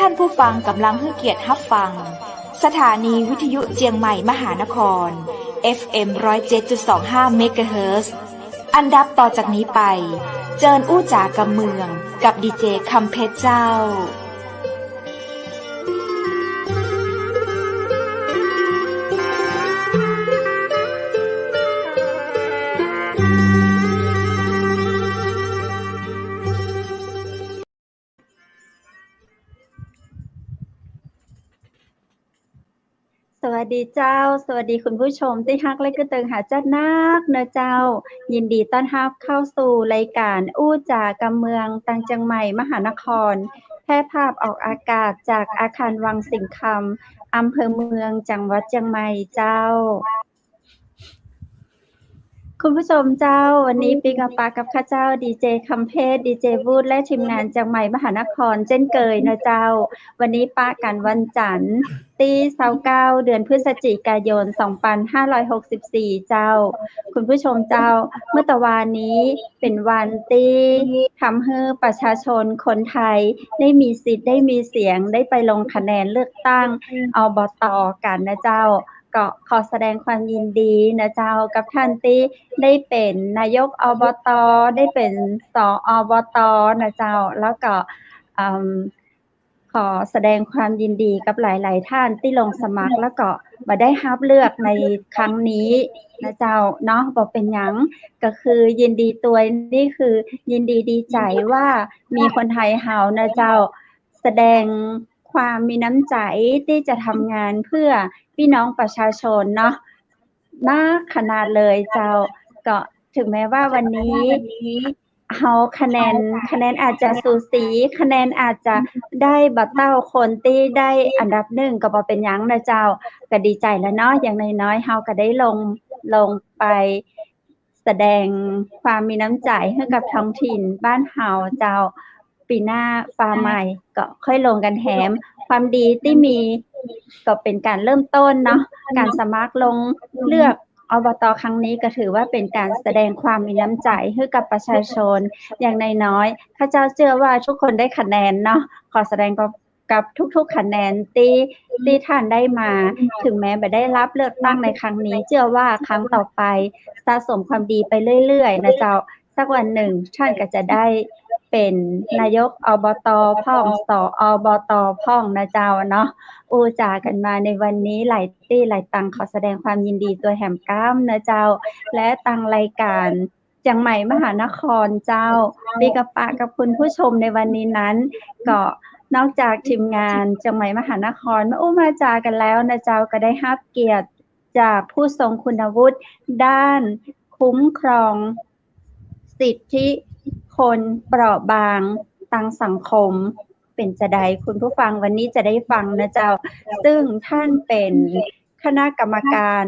ท่านผู้ฟังกำลังให้เกียรติรับฟังสถานีวิทยุเจียงใหม่มหานคร FM 107.25 เมกะเฮิรตซ์อันดับต่อจากนี้ไปเจิญอู้จ๋ากำเมืองกับดีเจคำเพชรเจ้าสวัสดีเจ้าสวัสดีคุณผู้ชมที่ฮักและก็เติงหาเจ้านักนะเจ้ายินดีต้อนรับเข้าสู่รายการอู้จ่ากำเมืองตังเจียงใหม่มหานครแพร่ภาพออกอากาศจากอาคารวังสิงห์คำอำเภอเมืองจังหวัดเจียงใหม่เจ้าคุณผู้ชมเจ้าวันนี้ปีกับปากับข้าเจ้าดีเจคำเพชรดีเจวูดและทีมงานจังใหม่มหานครเช่นเคยนะเจ้าวันนี้ป้ากันวันจันทร์ที่29เดือนพฤศจิกายน2564เจ้าคุณผู้ชมเจ้าเมื่อตะวันนี้เป็นวันที่ทำให้ประชาชนคนไทยได้มีสิทธิ์ได้มีเสียงได้ไปลงคะแนนเลือกตั้งอบต.กันนะเจ้าก็ขอแสดงความยินดีนะเจ้ากับท่านที่ได้เป็นนายกอบต.ได้เป็นสอบต.นะเจ้าแล้วก็ขอแสดงความยินดีกับหลายๆท่านที่ลงสมัครแล้วก็มาได้รับเลือกในครั้งนี้นะเจ้าเนาะบ่เป็นหยังก็คือยินดีตัวนี่คือยินดีดีใจว่ามีคนไทยเฮานะเจ้าแสดงความมีน้ำใจที่จะทำงานเพื่อพี่น้องประชาชนเนาะมากขนาดเลยเจ้าก็ถึงแม้ว่าวันนี้เฮาคะแนนอาจจะสูสีคะแนนอาจจะได้บัดเต้าคนที่ได้อันดับ1ก็บ่เป็นหยังนะเจ้าก็ดีใจแล้วเนาะอย่างน้อยๆเฮาก็ได้ลงไปแสดงความมีน้ำใจให้กับท้องถิ่นบ้านเฮาเจ้าปีหน้าฟ้าใหม่ก็ค่อยลงกันแถมความดีที่มีก็เป็นการเริ่มต้นเนาะการสมัครลงเลือกอบต.ครั้งนี้ก็ถือว่าเป็นการแสดงความมีน้ำใจให้กับประชาชนอย่างน้อยๆข้าเจ้าเชื่อว่าทุกคนได้คะแนนเนาะขอแสดงกับทุกๆคะแนนที่ท่านได้มาถึงแม้ไม่ได้รับเลือกตั้งในครั้งนี้เชื่อว่าครั้งต่อไปสะสมความดีไปเรื่อยๆนะเจ้าสักวันหนึ่งท่านก็จะได้เป็นนายกอบต.พ่องสอบต.พ่องนะเจ้าเนาะอู้จากันมาในวันนี้หลายตี้หลายตังขอแสดงความยินดีตัวแหมก้ามนะเจ้าและตังรายการเจียงใหม่มหานครเจ้าปีกับปะกับคุณผู้ชมในวันนี้นั้นก็นอกจากทีมงานเจียงใหม่มหานครมาอู้มาจากันแล้วนะเจ้าก็ได้รับเกียรติจากผู้ทรงคุณวุฒิด้านคุ้มครองสิทธิคนเปราะบางทางสังคมเป็นจะได้คุณผู้ฟังวันนี้จะได้ฟังนะเจ้าซึ่งท่านเป็นคณะกรรมการ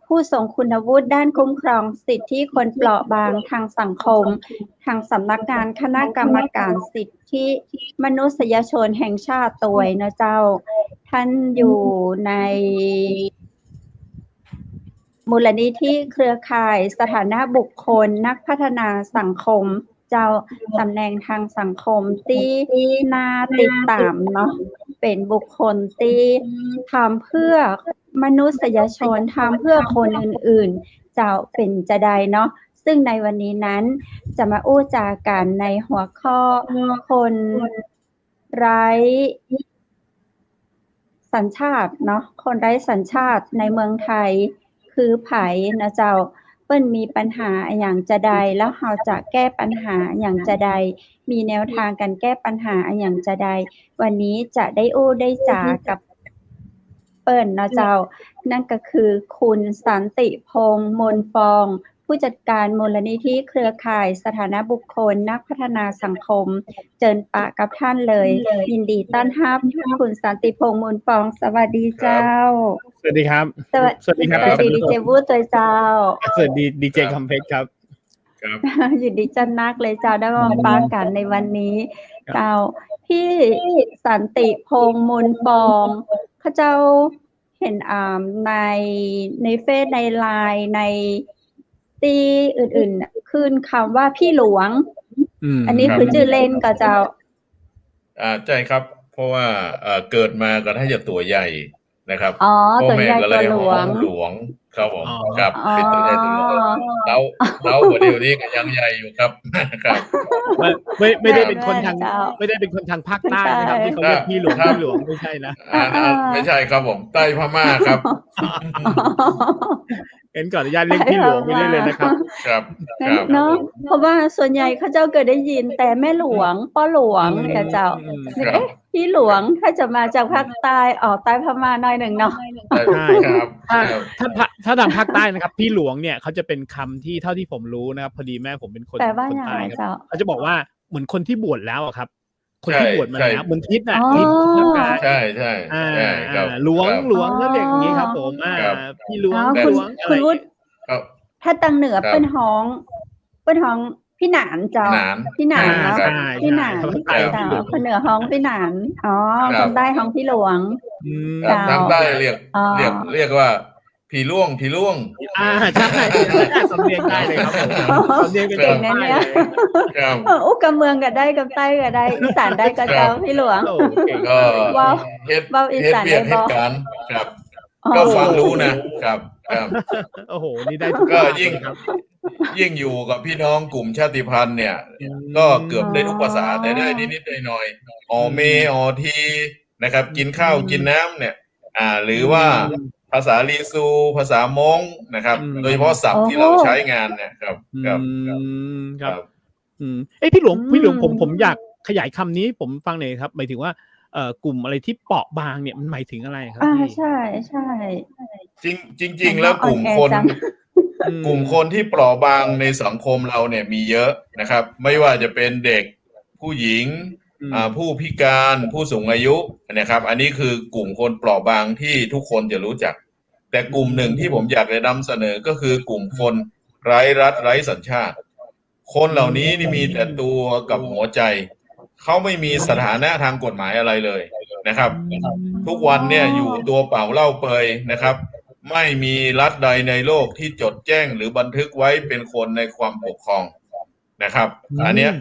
ผู้ทรงคุณวุฒิด้านคุ้มครองสิทธิคนเปราะบางทางสังคมทางสำนักงานคณะกรรมการสิทธิมนุษยชนแห่งชาติตัวนะเจ้าท่านอยู่ในมูลนิธิเครือข่ายสถานะบุคคลนักพัฒนาสังคมเจ้าตำแหน่งทางสังคมที่น่าติดตามเนาะเป็นบุคคลที่ทำเพื่อมนุษยชนทำเพื่อคนอื่นๆเจ้าเป็นจะได้เนาะซึ่งในวันนี้นั้นจะมาอู้จากันในหัวข้อคนไร้สัญชาติเนาะคนไร้สัญชาติในเมืองไทยคือไผนะเจ้าเปิ้นมีปัญหาอย่างจะใดแล้วเราจะแก้ปัญหาอย่างจะใดมีแนวทางการแก้ปัญหาอย่างจะใดวันนี้จะได้อู้ได้จากับเปิ้นเนาะเจ้านั่นก็คือคุณสันติพงษ์มนฟองผู้จัดการมูลนิธิเครือข่ายสถานะบุคคลนักพัฒนาสังคมเจิญปะกับท่านเลยยินดีต้อนรับคุณสันติพงษ์มนฟองสวัสดีเจ้าสวัสดีครับสวัสดีครับดีเจวูดตัวเจ้าสวัสดีดีเจคำเพชรครับยินดีจันนักเลยเจ้าได้มาปากันในวันนี้เจ้าพี่สันติพงษ์มนฟองเขาเจ้าเห็นในเฟซในไลน์ในที่อื่นๆขึ้นคำว่าพี่หลวงอันนี้คือชื่อเล่นก็เจ้า ใช่ครับเพราะว่าเกิดมาก็ถ้าจะตัวใหญ่นะครับอ๋อพ่อตัวใหญ่แม่ก็เลยตัวหลวงหลวงครับผมอ๋อครับอ๋อเป็นตัวใหญ่ตัวหลวงแล้วเดี๋ยวนี้ก็ยังใหญ่อยู่ครับครับไม่ได้เป็นคนทาง เจ้า ไม่ได้เป็นคนทางภาค ไม่ ใต้ ใช่ นะครับที่เขาเรียกพี่หลวงพี่หลวงไม่ใช่นะ ไม่ใช่ครับผมใต้พม่าครับ เห็นก่อนอนุญาตเรียกพี่หลวงไปเรื่อยเลยนะครับ ครับครับ เนาะเพราะว่าส่วนใหญ่เขาเจ้าเกิดได้ยินแต่แม่หลวงพ่อหลวงเนี่ยเจ้า ครับ เอ๊ะพี่หลวงถ้าจะมาจากภาคใต้ออกใต้พม่าหน่อยหนึ่งเนาะ ใช่ ครับ ถ้าทางภาคใต้นะครับ พี่หลวงเนี่ยเขาจะเป็นคำที่เท่าที่ผมรู้นะครับพอดีแม่ผมเป็นคน แต่ว่า คน อย่าง ใต้ ไร ครับ เจ้า เขาจะบอกว่าเหมือนคนที่บวชแล้วอะครับ คนที่ ใช่ บวชมา ใช่ แล้วเหมือนทิศน่ะ อ๋อ ทิศภาคใต้ ใช่ใช่ อ่า ใช่ครับ หลวง ครับ หลวงก็เรียกอย่างนี้ครับผมครับ พี่หลวง อ๋อ หลวงอะไร คุณวุฒิ ครับ ถ้าตังเหนือ ครับ เป็นห้องพี่หนานเจ้า หนาน พี่หนานเนาะ ใช่ พี่หนาน ใช่ เจ้า พี่หลวง คนเหนือห้องพี่หนานอ๋อ ค ครับ นใต้ห้องพี่หลวง อืม ครับ เจ้า ทางใต้เรียก อ๋อ เรียกว่าผีล่วงใช่สำเนียงได้เลยครับผมสำเนียงเป็น เก่ง ค นะ นใต้ เนี่ย เลย ครับ อุ๊กกับเมืองก็ได้กับใต้ก็ได้อีสานได้ก็เจ้าพี่หลวง โอ้เก่ง ก็ ว้าว เฮ็ด ว้าวอี เฮ็ด สาน เวียก ได้ เฮ็ บ่ ดการครับ อ๋อ ก็ฟังรู้นะครับครับ โอ้โหนี่ได้ทุก ก็ ภาค ยิ่ง เลยครับ ยิ่งอยู่กับพี่น้องกลุ่มชาติพันธุ์เนี่ย ก็เกือบได้ทุกภาษาแต่ได้นิดๆหน่อยๆออเมออทีนะครับ กินข้าวกินน้ำเนี่ย หรือว่าภาษาลีซูภาษามงนะครับ โดยเฉพาะศัพท์ที่เราใช้งานเนี่ยครับครับ ครับพี่หลวง อืม พี่หลวงผมอยากขยายคำนี้ผมฟังหน่อยครับหมายถึงว่ากลุ่มอะไรที่เปราะบางเนี่ยมันหมายถึงอะไรครับพี่ ใช่ใช่ จริง ๆ แล้วกลุ่มคน อ่อนแอจัง กลุ่มคนที่เปราะบางในสังคมเราเนี่ยมีเยอะนะครับ ไม่ว่าจะเป็นเด็กผู้หญิงผู้พิการผู้สูงอายุนะครับ อันนี้คือกลุ่มคนเปราะบางที่ทุกคนจะรู้จัก แต่กลุ่มหนึ่งที่ผมอยากจะนำเสนอก็คือกลุ่มคนไร้รัฐไร้สัญชาติ คนเหล่านี้นี่มีแต่ตัวกับหัวใจเขาไม่มีสถานะทางกฎหมายอะไรเลยนะครับ ทุกวันเนี่ยอยู่ตัวเปล่าเล่าเปยนะครับ ไม่มีรัฐใดในโลกที่จดแจ้งหรือบันทึกไว้เป็นคนในความปกครองนะครับ อันเนี้ย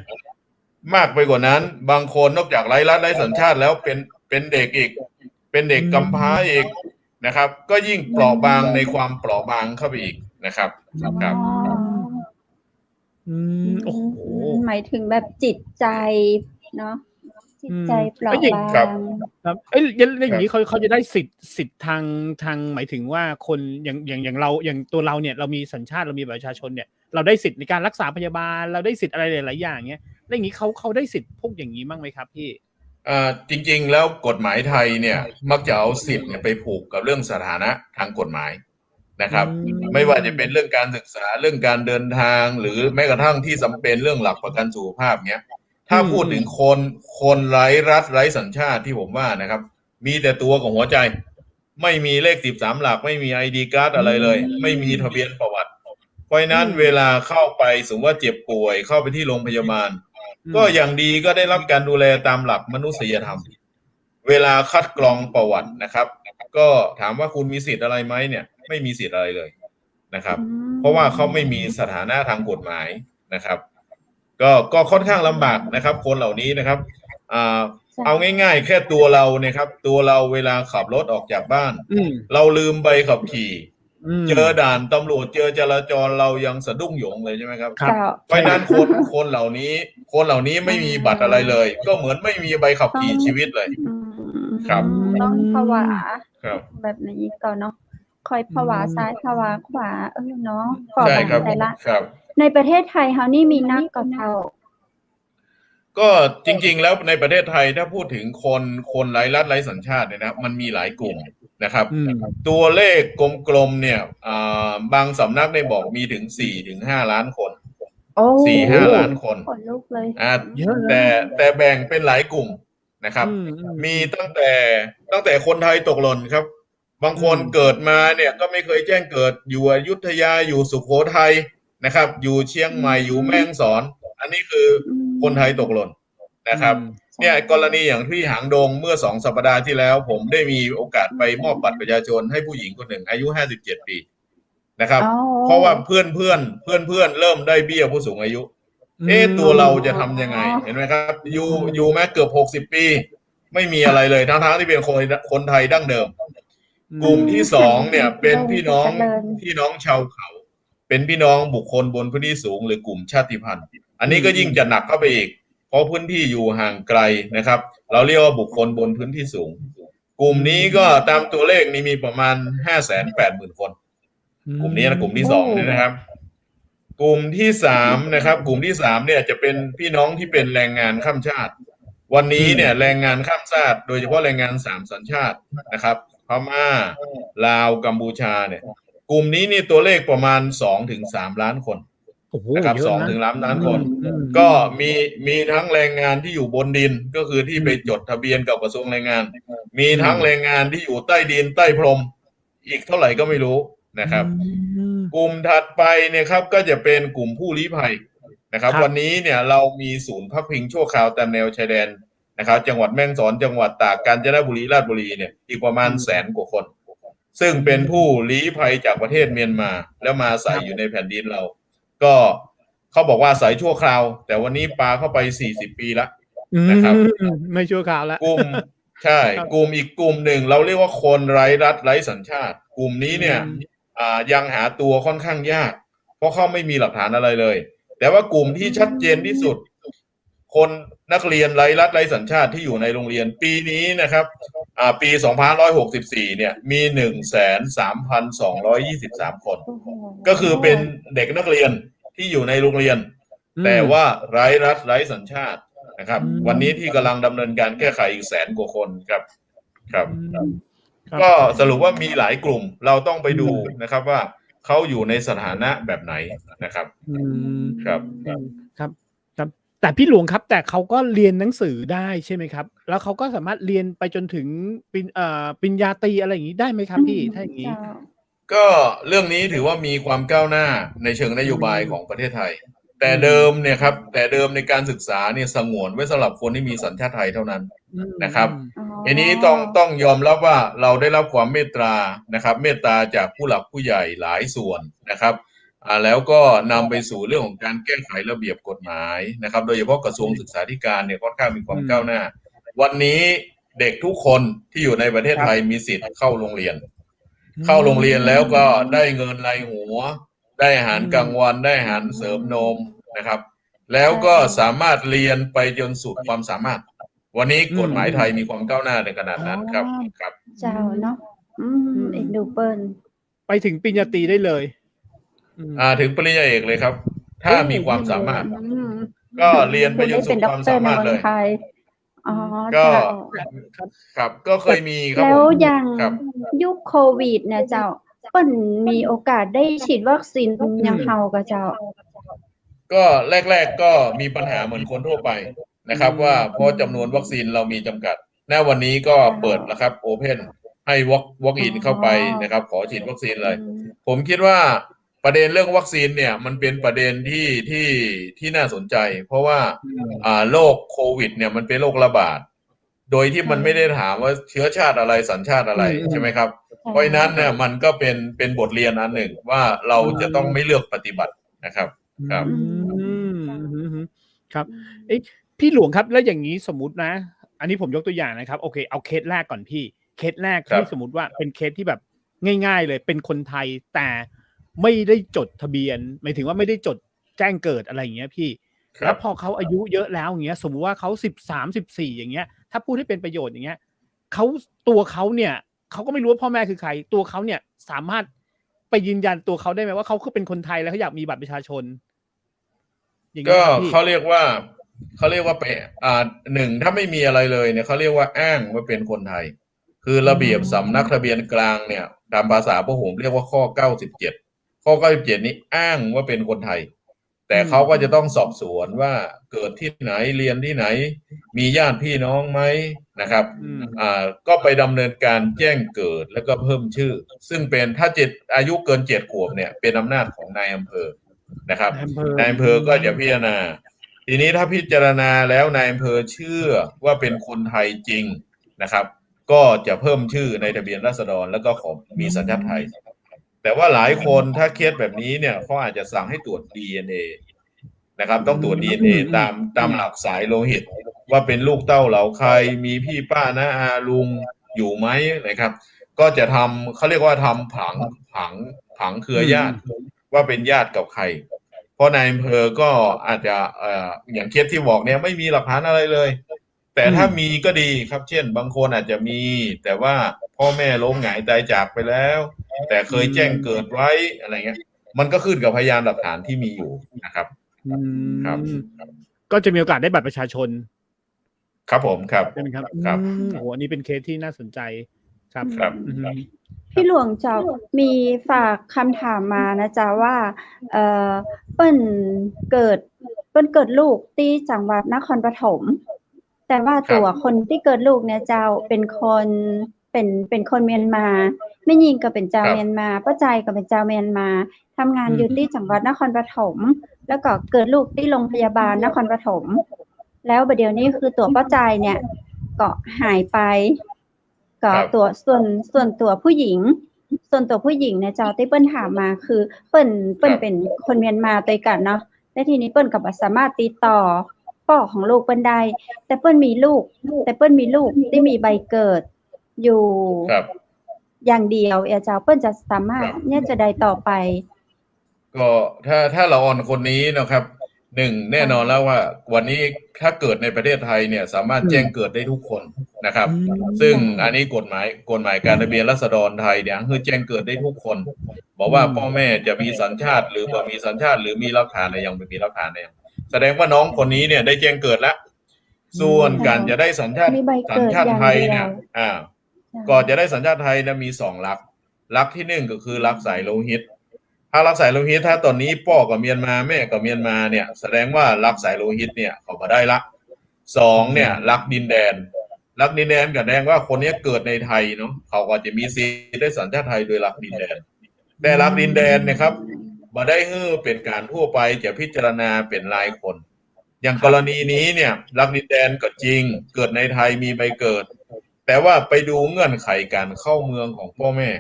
มากไปกว่านั้นบางคนนอกจากไร้รัฐไร้สัญชาติแล้วเป็นเด็กอีก เป็นเด็กกำพร้าอีกนะครับ ก็ยิ่งเปราะบางในความเปราะบางเข้าไปอีกนะครับครับ โอ้โห หมายถึงแบบจิตใจเนาะจิตใจเปราะ ครับ บาง ครับอย่างนี้เขาจะได้สิทธิ์ทางหมายถึงว่าคนอย่างเราอย่างตัวเราเนี่ยเรามีสัญชาติเรามีบัตรประชาชนเนี่ยเราได้สิทธิ์ในการรักษาพยาบาลเราได้สิทธิ์อะไรหลายๆอย่างเงี้ยแล้วอย่างนี้เขาได้สิทธิ์พวกอย่างนี้บ้างไหมครับพี่จริงๆแล้วกฎหมายไทยเนี่ยมักจะเอาสิทธิ์เนี่ยไปผูกกับเรื่องสถานะทางกฎหมายนะครับ ไม่ว่าจะเป็นเรื่องการศึกษาเรื่องการเดินทางหรือแม้กระทั่งที่จำเป็นเรื่องหลักประกันสุขภาพเนี้ยถ้าพูดถึงคนไร้รัฐไร้สัญชาติที่ผมว่านะครับ มีแต่ตัวกับหัวใจ ไม่มีเลข13หลักไม่มี ID การ์ดอะไรเลย ไม่มีทะเบียนประวัติเพราะฉะนั้นเวลาเข้าไปสมมติว่าเจ็บป่วยเข้าไปที่โรงพยาบาลก็อย่างดีก็ได้รับการดูแลตามหลักมนุษยธรรมเวลาคัดกรองประวัตินะครับ ก็ถามว่าคุณมีสิทธิ์อะไรไหมเนี่ยไม่มีสิทธิ์อะไรเลยนะครับ เพราะว่าเขาไม่มีสถานะทางกฎหมายนะครับ ก็ค่อนข้างลำบากนะครับ คนเหล่านี้นะครับเอาง่ายๆแค่ตัวเราเนี่ยครับตัวเราเวลาขับรถออกจากบ้านเราลืมใบขับขี่เจอด่านตำรวจเจอจราจรเรายังสะดุ้งหยงเลยใช่ไหมครับเพราะนั้นคนเหล่านี้ไม่มีบัตรอะไรเลย ก็เหมือนไม่มีใบขับขี่ชีวิตเลยครับต้องผวา ครับ แบบนี้ก่อนเนาะคอยผวาซ้ายผวาขวาเนาะ ใช่ครับ แต่ละ ครับ ในประเทศไทยเฮานี่มีนักก็เท่า ก็จริงๆแล้วในประเทศไทยถ้าพูดถึงคนไร้รัฐไร้สัญชาติเนี่ยนะมันมีหลายกลุ่มนะครับ ตัวเลขกลมๆเนี่ยบางสำนักได้บอกมีถึง 4-5 ล้านคน 4-5 ล้านคน ขนลุกเลย แต่แบ่งเป็นหลายกลุ่มนะครับ มีตั้งแต่คนไทยตกหล่นครับ บางคนเกิดมาเนี่ยก็ไม่เคยแจ้งเกิดอยู่อยุธยาอยู่สุโขทัยนะครับ อยู่เชียงใหม่อยู่แม่ฮ่องสอน อันนี้คือคนไทยตกหล่นนะครับเนี่ยกรณีอย่างที่หางดงเมื่อ2 สัปดาห์ที่แล้วผมได้มีโอกาสไปมอบบัตรประชาชนให้ผู้หญิงคนหนึ่งอายุ57 ปีนะครับเพราะว่าเพื่อนเริ่มได้เบี้ยผู้สูงอายุ ตัวเราจะทำยังไงเห็นไหมครับอยู่มาเกือบ60 ปีไม่มีอะไรเลยทั้งที่เป็นคนไทยดั้งเดิมกลุ่มที่2เนี่ยเป็นพี่น้องชาวเขาเป็นพี่น้องบุคคลบนพื้นที่สูงหรือกลุ่มชาติพันธุ์อันนี้ก็ยิ่งจะหนักเข้าไปอีกเพราะพื้นที่อยู่ห่างไกลนะครับเราเรียกว่าบุคคลบนพื้นที่สูงกลุ่มนี้ก็ตามตัวเลขนี้มีประมาณ 580,000 คนกลุ่มนี้นะกลุ่มที่2นี่นะครับกลุ่มที่3นะครับกลุ่มที่3เนี่ยจะเป็นพี่น้องที่เป็นแรงงานข้ามชาติวันนี้เนี่ยแรงงานข้ามชาติโดยเฉพาะแรงงาน3สัญชาตินะครับพม่าลาวกัมพูชาเนี่ยกลุ่มนี้นี่ตัวเลขประมาณ 2-3 ล้านคนนะครับ 2-3 ล้านคนก็มีทั้งแรงงานที่อยู่บนดินก็คือที่ไปจดทะเบียนกับกระทรวงแรงงานมีทั้งแรงงานที่อยู่ใต้ดินใต้พรมอีกเท่าไหร่ก็ไม่รู้นะครับกลุ่มถัดไปเนี่ยครับก็จะเป็นกลุ่มผู้ลี้ภัยนะครับวันนี้เนี่ยเรามีศูนย์พักพิงชั่วคราวตามแนวชายแดนนะครับจังหวัดแม่ฮ่องสอนจังหวัดตากกาญจนบุรีราชบุรีเนี่ยอีกประมาณ100,000 กว่าคนซึ่งเป็นผู้ลี้ภัยจากประเทศเมียนมาแล้วมาอาศัยอยู่ในแผ่นดินเราก็เขาบอกว่าอาศัยชั่วคราวแต่วันนี้ปาเข้าไป40 ปีแล้วนะครับไม่ชั่วคราวแล้วกลุ่มใช่กลุ่มอีกกลุ่มหนึ่งเราเรียกว่าคนไร้รัฐไร้สัญชาติกลุ่มนี้เนี่ยยังหาตัวค่อนข้างยากเพราะเขาไม่มีหลักฐานอะไรเลยแต่ว่ากลุ่มที่ชัดเจนที่สุดคนนักเรียนไร้รัฐไร้สัญชาติที่อยู่ในโรงเรียนปีนี้นะครับปี2564เนี่ยมี 1,3,223 คนก็คือเป็นเด็กนักเรียนที่อยู่ในโรงเรียนแต่ว่าไร้รัฐไร้สัญชาตินะครับวันนี้ที่กำลังดำเนินการแก้ไขอีก100,000 กว่าคนครับก็สรุปว่ามีหลายกลุ่มเราต้องไปดูนะครับว่าเขาอยู่ในสถานะแบบไหนนะครับครับแต่พี่หลวงครับแต่เขาก็เรียนหนังสือได้ใช่ไหมครับแล้วเขาก็สามารถเรียนไปจนถึงปริญญาตรีอะไรอย่างนี้ได้ไหมครับพี่ถ้าอย่างนี้ก็เรื่องนี้ถือว่ามีความก้าวหน้าในเชิงนโยบายของประเทศไทยแต่เดิมเนี่ยครับแต่เดิมในการศึกษาเนี่ยสงวนไว้สำหรับคนที่มีสัญชาติไทยเท่านั้นนะครับอันนี้ต้องยอมรับว่าเราได้รับความเมตตานะครับเมตตาจากผู้หลักผู้ใหญ่หลายส่วนนะครับแล้วก็นำไปสู่เรื่องของการแก้ไขระเบียบกฎหมายนะครับโดยเฉพาะกระทรวงศึกษาธิการเนี่ยค่อนข้างมีความก้าวหน้าวันนี้เด็กทุกคนที่อยู่ในประเทศไทยมีสิทธิ์เข้าโรงเรียนแล้วก็ได้เงินรายหัวได้อาหารกลางวันได้อาหารเสริมนมนะครับแล้วก็สามารถเรียนไปจนสุดความสามารถวันนี้กฎหมายไทยมีความก้าวหน้าในขนาดนั้นครับเจ้าเนาะเอกดูเปิ้ลไปถึงปริญญาตรีได้เลยถึงปริญญาเอกเลยครับถ้ามีความสามารถก็เรียนไปจนสุดความสามารถเลยก็ครับก็เคยมีครับแล้วอย่างยุคโควิดเนี่ยเจ้าเปิ้ลมีโอกาสได้ฉีดวัคซีนยังเฮากับเจ้าก็แรกๆก็มีปัญหาเหมือนคนทั่วไปนะครับว่าเพราะจำนวนวัคซีนเรามีจำกัดณวันนี้ก็เปิดแล้วครับโอเพนให้walk inเข้าไปนะครับขอฉีดวัคซีนเลยผมคิดว่าประเด็นเรื่องวัคซีนเนี่ยมันเป็นประเด็นที่น่าสนใจเพราะว่าโรคโควิดเนี่ยมันเป็นโรคระบาดโดยที่มันไม่ได้ถามว่าเชื้อชาติอะไรสัญชาติอะไรใช่ไหมครับเพราะฉะนั้นเนี่ยมันก็เป็นบทเรียนอันหนึ่งว่าเราจะต้องไม่เลือกปฏิบัตินะครับครับพี่หลวงครับแล้วอย่างนี้สมมุตินะอันนี้ผมยกตัวอย่างนะครับโอเคเอาเคสแรกก่อนพี่เคสแรกที่สมมุติว่าเป็นเคสที่แบบง่ายๆเลยเป็นคนไทยแต่ไม่ได้จดทะเบียนหมายถึงว่าไม่ได้จดแจ้งเกิดอะไรอย่างเงี้ยพี่แล้วพอเขาอายุเยอะแล้วอย่างเงี้ยสมมุติว่าเขา13-14อย่างเงี้ยถ้าพูดให้เป็นประโยชน์อย่างเงี้ยตัวเขาเนี่ยเขาก็ไม่รู้ว่าพ่อแม่คือใครตัวเขาเนี่ยสามารถไปยืนยันตัวเขาได้ไหมว่าเขาคือเป็นคนไทยแล้วเขาอยากมีบัตรประชาชนก็เขาเรียกว่าไปหนึ่งถ้าไม่มีอะไรเลยเนี่ยเขาเรียกว่าอ้างว่าเป็นคนไทยคือระเบียบสำนักทะเบียนกลางเนี่ยตามภาษาพหลเรียกว่าข้อ97นี้อ้างว่าเป็นคนไทยแต่เขาก็จะต้องสอบสวนว่าเกิดที่ไหนเรียนที่ไหนมีญาติพี่น้องไหมนะครับก็ไปดำเนินการแจ้งเกิดแล้วก็เพิ่มชื่อซึ่งเป็นถ้าอายุเกิน7 ขวบเนี่ยเป็นอำนาจของนายอำเภอนะครับนายอำเภอก็จะพิจารณาทีนี้ถ้าพิจารณาแล้วนายอำเภอเชื่อว่าเป็นคนไทยจริงนะครับก็จะเพิ่มชื่อในทะเบียนราษฎรแล้วก็ขอมีสัญชาติไทยแต่ว่าหลายคนถ้าเคสแบบนี้เนี่ยเขาอาจจะสั่งให้ตรวจ DNA นะครับ ต้องตรวจ DNA ตามหลักสายโลหิต ว่าเป็นลูกเต้าเหล่าใครมีพี่ป้าน้าอาลุงอยู่ไหมนะครับ ก็จะทำเขาเรียกว่าทำผังเครือญาติว่าเป็นญาติกับใคร เพราะนายอำเภอก็อาจจะอย่างเคสที่บอกเนี่ยไม่มีหลักฐานอะไรเลย แต่ถ้ามีก็ดีครับ เช่นบางคนอาจจะมี แต่ว่าพ่อแม่ล้มหงายตายจากไปแล้ว แต่เคยแจ้งเกิดไว้อะไรเงี้ย มันก็ขึ้นกับพยานหลักฐานที่มีอยู่นะครับครับ ก็จะมีโอกาสได้บัตรประชาชน ครับผมครับ ใช่ไหมครับ ครับ โอ้อันนี้เป็นเคสที่น่าสนใจครับ ครับ พี่หลวงเจ้ามีฝากคำถามมานะจ๊ะว่าเปิ้นเกิดลูกที่จังหวัดนครปฐมแต่ว่าตัวคนที่เกิดลูกเนี่ยเจ้าเป็นคนเมียนมาไม่ยิงก็เป็นเจ้าเมียนมาป้าใจก็เป็นเจ้าเมียนมาทำงานอยู่ที่จังหวัดนครปฐมแล้วก็เกิดลูกที่โรงพยาบาลนครปฐมแล้วประเดี๋ยวนี้คือตัวป้าใจเนี่ยก็หายไปก็ตัวส่วนตัวผู้หญิงเนี่ยเจ้าที่เปิ้นถามมาคือเปิ้นเป็นคนเมียนมาตัวกันเนาะและทีนี้เปิ้นก็บ่สามารถติดต่อพ่อของลูกเปิ้นได้แต่เปิ้นมีลูกที่มีใบเกิดอยู่อย่างเดียวเจ้าเปิ้นจะสามารถเนี่ยจะได้ต่อไปก็ถ้าเราออนคนนี้นะครับหนึ่งแน่นอนแล้วว่าวันนี้ถ้าเกิดในประเทศไทยเนี่ยสามารถแจ้งเกิดได้ทุกคนนะครับซึ่งอันนี้กฎหมายการทะเบียนราษฎรไทยเนี่ยคือแจ้งเกิดได้ทุกคนบอกว่าพ่อแม่จะมีสัญชาติหรือบ่มีสัญชาติหรือมีหลักฐานอะไรยังไม่มีหลักฐานอะไรยังแสดงว่าน้องคนนี้เนี่ยได้แจ้งเกิดแล้วส่วนการจะได้สัญชาติไทยเนี่ยก่อนจะได้สัญชาติไทยนะมี2 หลักที่1ก็คือหลักสายโลหิตถ้ารักสายโลหิตถ้าตอนนี้พ่อกับเมียนมาแม่กับเมียนมาเนี่ยแสดงว่ารักสายโลหิตเนี่ยเขามาได้ละ2เนี่ยรักดินแดนก็แสดงว่าคนนี้เกิดในไทยเนาะเขาก็จะมีสิทธิ์ได้สัญชาติไทยโดยรักดินแดนแต่รักดินแดนนะครับมาได้เป็นการทั่วไปจะพิจารณาเป็นรายคนอย่างกรณีนี้เนี่ยรักดินแดนก็จริงเกิดในไทยมีใบเกิดแต่ว่าไปดูเงื่อนไขการเข้าเมืองของพ่อแม่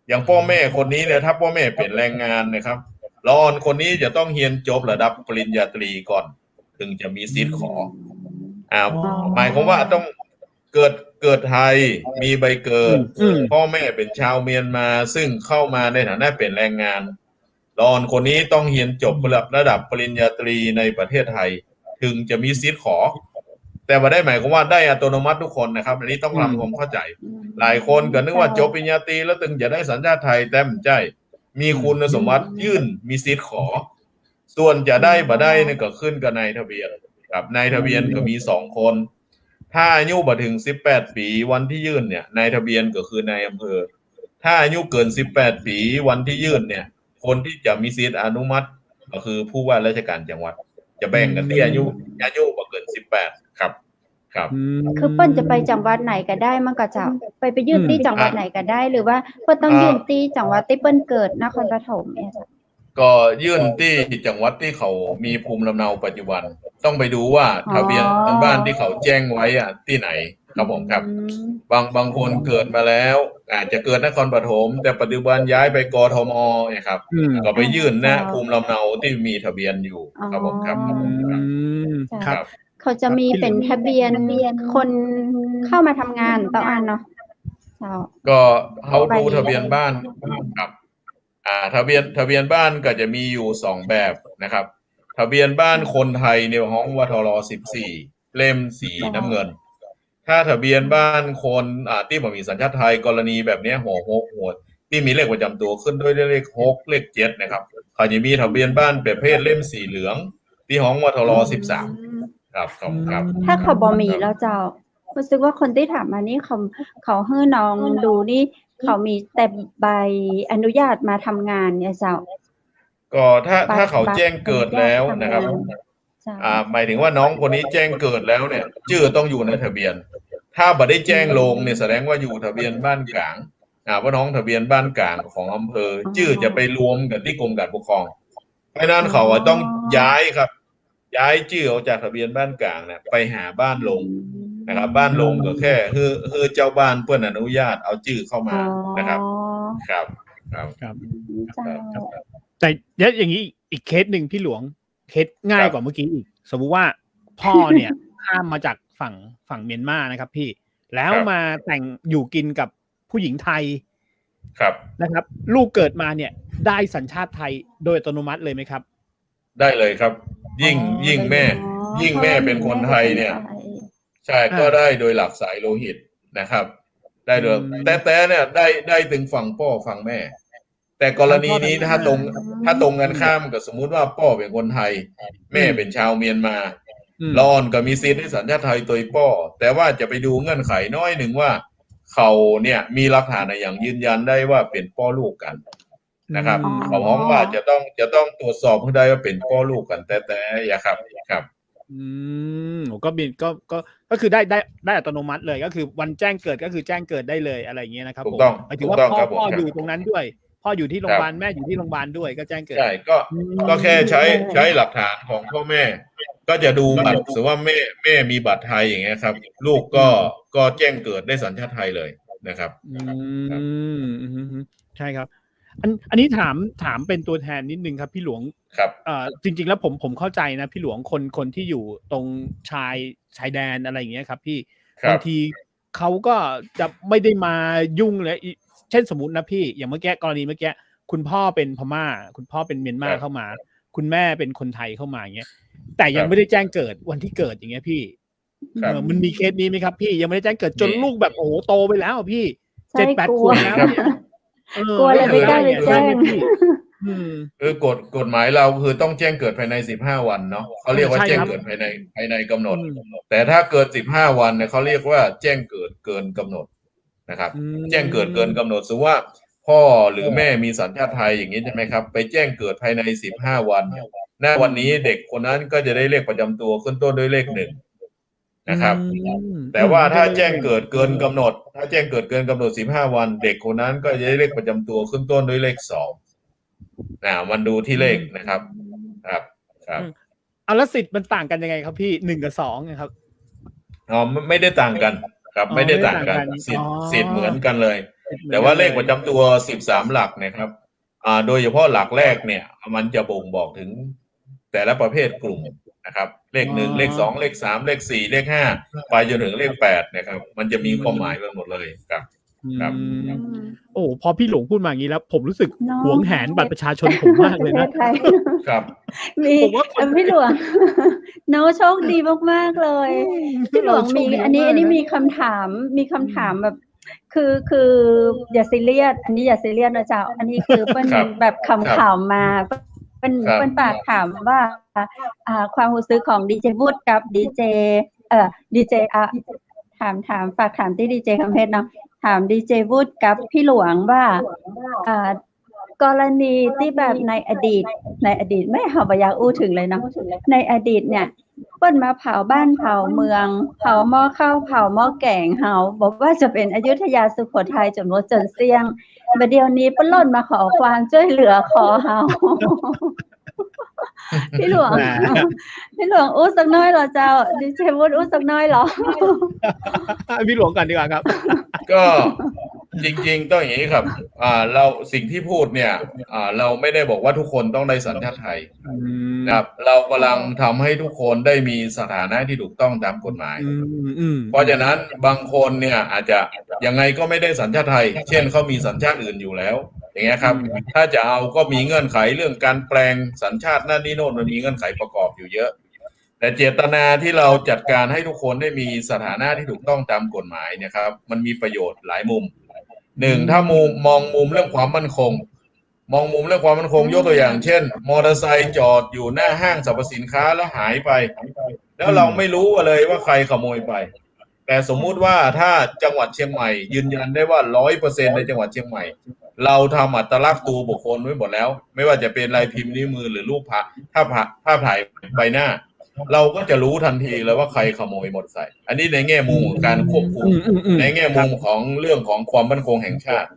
อย่างพ่อแม่คนนี้เนี่ยถ้าพ่อแม่เป็นแรงงานนะครับรอนคนนี้จะต้องเรียนจบระดับปริญญาตรีก่อนถึงจะมีสิทธิ์ขอหมายความว่าต้องเกิดไทยมีใบเกิดพ่อแม่เป็นชาวเมียนมาซึ่งเข้ามาในฐานะเป็นแรงงานรอนคนนี้ต้องเรียนจบระดับปริญญาตรีในประเทศไทยถึงจะมีสิทธิ์ขอแต่ว่าได้หมายความว่าได้อัตโนมัติทุกคนนะครับอันนี้ต้องทำความเข้าใจหลายคนก็นึกว่าจบปริญญาตรีแล้วถึงจะได้สัญชาติไทยแต่ไม่ใช่มีคุณสมบัติยื่นมีสิทธิ์ขอส่วนจะได้บ่ได้นี่ก็ขึ้นกับนายทะเบียนครับนายทะเบียนก็มี2 คนถ้าอายุบ่ถึง18 ปีวันที่ยื่นเนี่ยนายทะเบียนก็คือนายอำเภอถ้าอายุเกิน18 ปีวันที่ยื่นเนี่ยคนที่จะมีสิทธิ์อนุมัติก็คือผู้ว่าราชการจังหวัดจะแบ่งกันที่อายุบ่เกิน18ครับคือเปิ้นจะไปจังหวัดไหนก็ได้มันก็จะไปยื่นที่จังหวัดไหนก็ได้หรือว่าเปิ้นต้องยื่นที่จังหวัดที่เปิ้นเกิดนครปฐมเนี่ยก็ยื่นที่จังหวัดที่เขามีภูมิลำเนาปัจจุบันต้องไปดูว่าทะเบียนบ้านที่เขาแจ้งไว้ที่ไหนครับผมครับบางคนเกิดมาแล้วอาจจะเกิดนครปฐมแต่ปัจจุบันย้ายไปกทมนะครับก็ไปยื่นนะภูมิลำเนาที่มีทะเบียนอยู่ครับผมครับครับเขาจะมีเป็นทะเบียนคนเข้ามาทำงานต้องอ่านเนาะก็เขาดูทะเบียนบ้านครับทะเบียนบ้านก็จะมีอยู่2 แบบนะครับทะเบียนบ้านคนไทยในห้องวทร14เล่มสีน้ำเงินถ้าทะเบียนบ้านคนที่บ่มีสัญชาติไทยกรณีแบบนี้หัว6หัวที่มีเลขประจำตัวขึ้นด้วยเลข6เลข7นะครับเขาจะมีทะเบียนบ้านประเภทเล่มสีเหลืองที่ห้องวทร13ครับถ้าเขาบ่มีแล้วเจ้ารู้สึกว่าคนที่ถามมานี่เขาให้น้องดูนี่เขามีแต่ใบอนุญาตมาทำงานเนี่ยเจ้าก็ถ้าเขาแจ้งเกิดแล้วนะครับหมายถึงว่าน้องคนนี้แจ้งเกิดแล้วเนี่ยชื่อต้องอยู่ในทะเบียนถ้าบ่ได้แจ้งลงเนี่ยแสดงว่าอยู่ทะเบียนบ้านกลางว่าน้องทะเบียนบ้านกลางของอำเภอชื่อจะไปรวมกันที่กรมการปกครองเพราะนั้นเขาต้องย้ายครับย้ายชื่อออกจากทะเบียนบ้านกลางเนี่ยไปหาบ้านลงนะครับบ้านลงก็แค่คือเจ้าบ้านเพื่อนอนุญาตเอาชื่อเข้ามานะครับครับแต่อย่างนี้อีกเคสหนึ่งพี่หลวง เคสง่ายกว่าเมื่อกี้อีกสมมุติว่าพ่อเนี่ย ข้ามมาจากฝั่งเมียนมานะครับพี่แล้วมาแต่งอยู่กินกับผู้หญิงไทยครับนะครับลูกเกิดมาเนี่ยได้สัญชาติไทยโดยอัตโนมัติเลยไหมครับได้เลยครับยิ่งแม่เป็นคนไทยเนี่ยใช่ก็ได้โดยหลักสายโลหิตนะครับได้โดยแต่เนี่ยได้ถึงฝั่งพ่อฝั่งแม่แต่กรณีนี้ถ้าตรงกันข้ามกับสมมุติว่าพ่อเป็นคนไทยแม่เป็นชาวเมียนมาลอนก็มีสิทธิ์ในสัญชาติไทยตัวพ่อแต่ว่าจะไปดูเงื่อนไขน้อยหนึ่งว่าเขาเนี่ยมีหลักฐานอย่างยืนยันได้ว่าเป็นพ่อลูกกันนะครับเขาห้องว่าจะต้องตรวจสอบให้ได้ว่าเป็นพ่อลูกกันแต่อย่าครับก็คือได้อัตโนมัติเลยก็คือวันแจ้งเกิดก็คือแจ้งเกิดได้เลยอะไรอย่างเงี้ยนะครับผมหมายถึงว่าพ่ออยู่ตรงนั้นด้วยพ่ออยู่ที่โรงพยาบาลแม่อยู่ที่โรงพยาบาลด้วยก็แจ้งเกิดใช่ก็แค่ใช้หลักฐานของพ่อแม่ก็จะดูบัตรสมมติว่าแม่มีบัตรไทยอย่างเงี้ยครับลูกก็แจ้งเกิดได้สัญชาติไทยเลยนะครับใช่ครับอันนี้ถามเป็นตัวแทนนิดนึงครับพี่หลวงครับจริงๆแล้วผมเข้าใจนะพี่หลวงคนที่อยู่ตรงชายแดนอะไรอย่างเงี้ยครับพี่บางทีเขาก็จะไม่ได้มายุ่งเลยเช่นสมมุตินะพี่อย่างเมื่อกี้กรณีเมื่อกี้คุณพ่อเป็นพม่าคุณพ่อเป็นเมียนมาเข้ามาคุณแม่เป็นคนไทยเข้ามาอย่างเงี้ยแต่ยังไม่ได้แจ้งเกิดวันที่เกิดอย่างเงี้ยพี่มันมีเคสนี้ไหมครับพี่ยังไม่ได้แจ้งเกิดจนลูกแบบโอ้โหโตไปแล้วพี่ 7-8 ขวบแล้วกลัวเลยไม่กล้าไปแจ้งกฎหมายเราคือต้องแจ้งเกิดภายใน15วันเนาะเขาเรียกว่าแจ้งเกิดภายในกำหนดแต่ถ้าเกิด15วันเนี่ยเขาเรียกว่าแจ้งเกิดเกินกำหนดนะครับแจ้งเกิดเกินกำหนดสมมุติว่าพ่อหรือแม่มีสัญชาติไทยอย่างนี้ใช่ไหมครับไปแจ้งเกิดภายใน15วันณวันนี้เด็กคนนั้นก็จะได้เลขประจำตัวขึ้นต้นด้วยเลข1นะครับแต่ว่าถ้าแจ้งเกิดเกินกำหนดถ้าแจ้งเกิดเกินกำหนด15วันเด็กคนนั้นก็จะได้เลขประจำตัวขึ้นต้นด้วยเลข2มันดูที่เลขนะครับครับเอาแล้วสิทธิ์มันต่างกันยังไงครับพี่1กับ2นะครับไม่ได้ต่างกันครับไม่ได้ต่างกันสิทธิ์เหมือนกันเลยแต่ว่าเลขประจำตัว13หลักนะครับโดยเฉพาะหลักแรกเนี่ยมันจะบ่งบอกถึงแต่ละประเภทกลุ่มนะครับเลข1เลข2เลข3เลข4เลข5ไปจนถึงเลข8นะครับมันจะมีความหมายไปหมดเลยครับโอ้พอพี่หลวงพูดมาอย่างนี้แล้วผมรู้สึกหวงแหนบัตรประชาชนผมมากเลยนะครับมีพี่หลวงโนโชคดีมากๆเลยพี่หลวงมีอันนี้มีคำถามแบบคืออย่าซีเรียสอันนี้อย่าซีเรียสนะเจ้าอันนี้คือเป็นแบบคำถามมาเป็นปากถามว่าความรู้สึกของดีเจวูดกับดีเจถามฝากถามที่ดีเจคำเพชรเนาะถามดีเจวูดกับพี่หลวงว่ากรณีที่แบบในอดีตไม่เฮาบ่อยากอู้ถึงเลยเนาะในอดีตเนี่ยเปิ้นมาเผาบ้านเผาเมืองเผาหม้อข้าวเผาหม้อแกงเฮาบอกว่าจะเป็นอยุธยาสุโขทัยจนหมดจนเสี่ยงบัดเดี๋ยวนี้เปิ้นล่นมาขอความช่วยเหลือขอเฮาพี่หลวงอู้สักน้อยเหรอเจ้าดิเจวูดอู้สักน้อยเหรอพี่หลวงกันดีกว่าครับก็จริงๆต้องอย่างนี้ครับเราสิ่งที่พูดเนี่ยเราไม่ได้บอกว่าทุกคนต้องได้สัญชาติไทยนะครับเรากำลังทำให้ทุกคนได้มีสถานะที่ถูกต้องตามกฎหมายเพราะฉะนั้นบางคนเนี่ยอาจจะยังไงก็ไม่ได้สัญชาติไทยเช่นเขามีสัญชาติอื่นอยู่แล้วอย่างเงี้ยครับถ้าจะเอาก็มีเงื่อนไขเรื่องการแปลงสัญชาตินั่นนี่โน่นมันมีเงื่อนไขประกอบอยู่เยอะแต่เจตนาที่เราจัดการให้ทุกคนได้มีสถานะที่ถูกต้องตามกฎหมายเนี่ยครับมันมีประโยชน์หลายมุมถ้ามองมุมเรื่องความมั่นคงยกตัวอย่างเช่นมอเตอร์ไซค์จอดอยู่หน้าห้างสรรพสินค้าแล้วหายไปแล้วเราไม่รู้เลยว่าใครขโมยไปแต่สมมุติว่าถ้าจังหวัดเชียงใหม่ยืนยันได้ว่า 100% ในจังหวัดเชียงใหม่เราทำอัตลักษณ์ตัวบุคคลไว้หมดแล้วไม่ว่าจะเป็นลายพิมพ์นิ้วมือหรือรูปภาพถ่ายใบหน้าเราก็จะรู้ทันทีเลยว่าใครขโมยมอเตอร์ไซค์อันนี้ในแง่มุมของการควบคุมในแง่มุมของเรื่องของความมั่นคงแห่งชาติ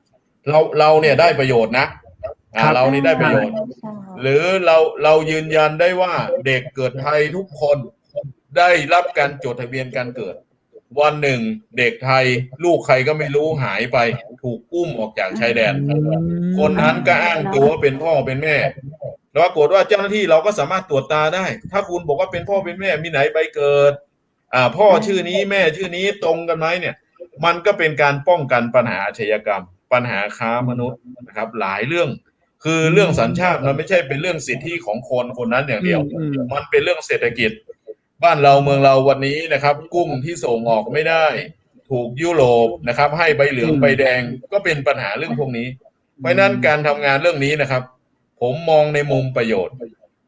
เราเนี่ยได้ประโยชน์นะเรานี่ได้ประโยชน์หรือเรายืนยันได้ว่าเด็กเกิดไทยทุกคนได้รับการจดทะเบียนการเกิดวันหนึ่งเด็กไทยลูกใครก็ไม่รู้หายไปถูกอุ้มออกจากชายแดนคนนั้นก็อ้างตัวเป็นพ่อเป็นแม่ แล้วปรากฏว่าเจ้าหน้าที่เราก็สามารถตรวจตาได้ ถ้าคุณบอกว่าเป็นพ่อเป็นแม่มีไหนใบเกิดพ่อชื่อนี้แม่ชื่อนี้ตรงกันไหมเนี่ยมันก็เป็นการป้องกันปัญหาอาชญากรรมปัญหาค้ามนุษย์นะครับหลายเรื่องคือเรื่องสัญชาติมันไม่ใช่เป็นเรื่องสิทธิของคนคนนั้นอย่างเดียวมันเป็นเรื่องเศรษฐกิจบ้านเราเมืองเราวันนี้นะครับกุ้งที่ส่งออกไม่ได้ถูกยุโรปนะครับให้ใบเหลืองใบแดงก็เป็นปัญหาเรื่องพวกนี้เพราะนั้นการทำงานเรื่องนี้นะครับผมมองในมุมประโยชน์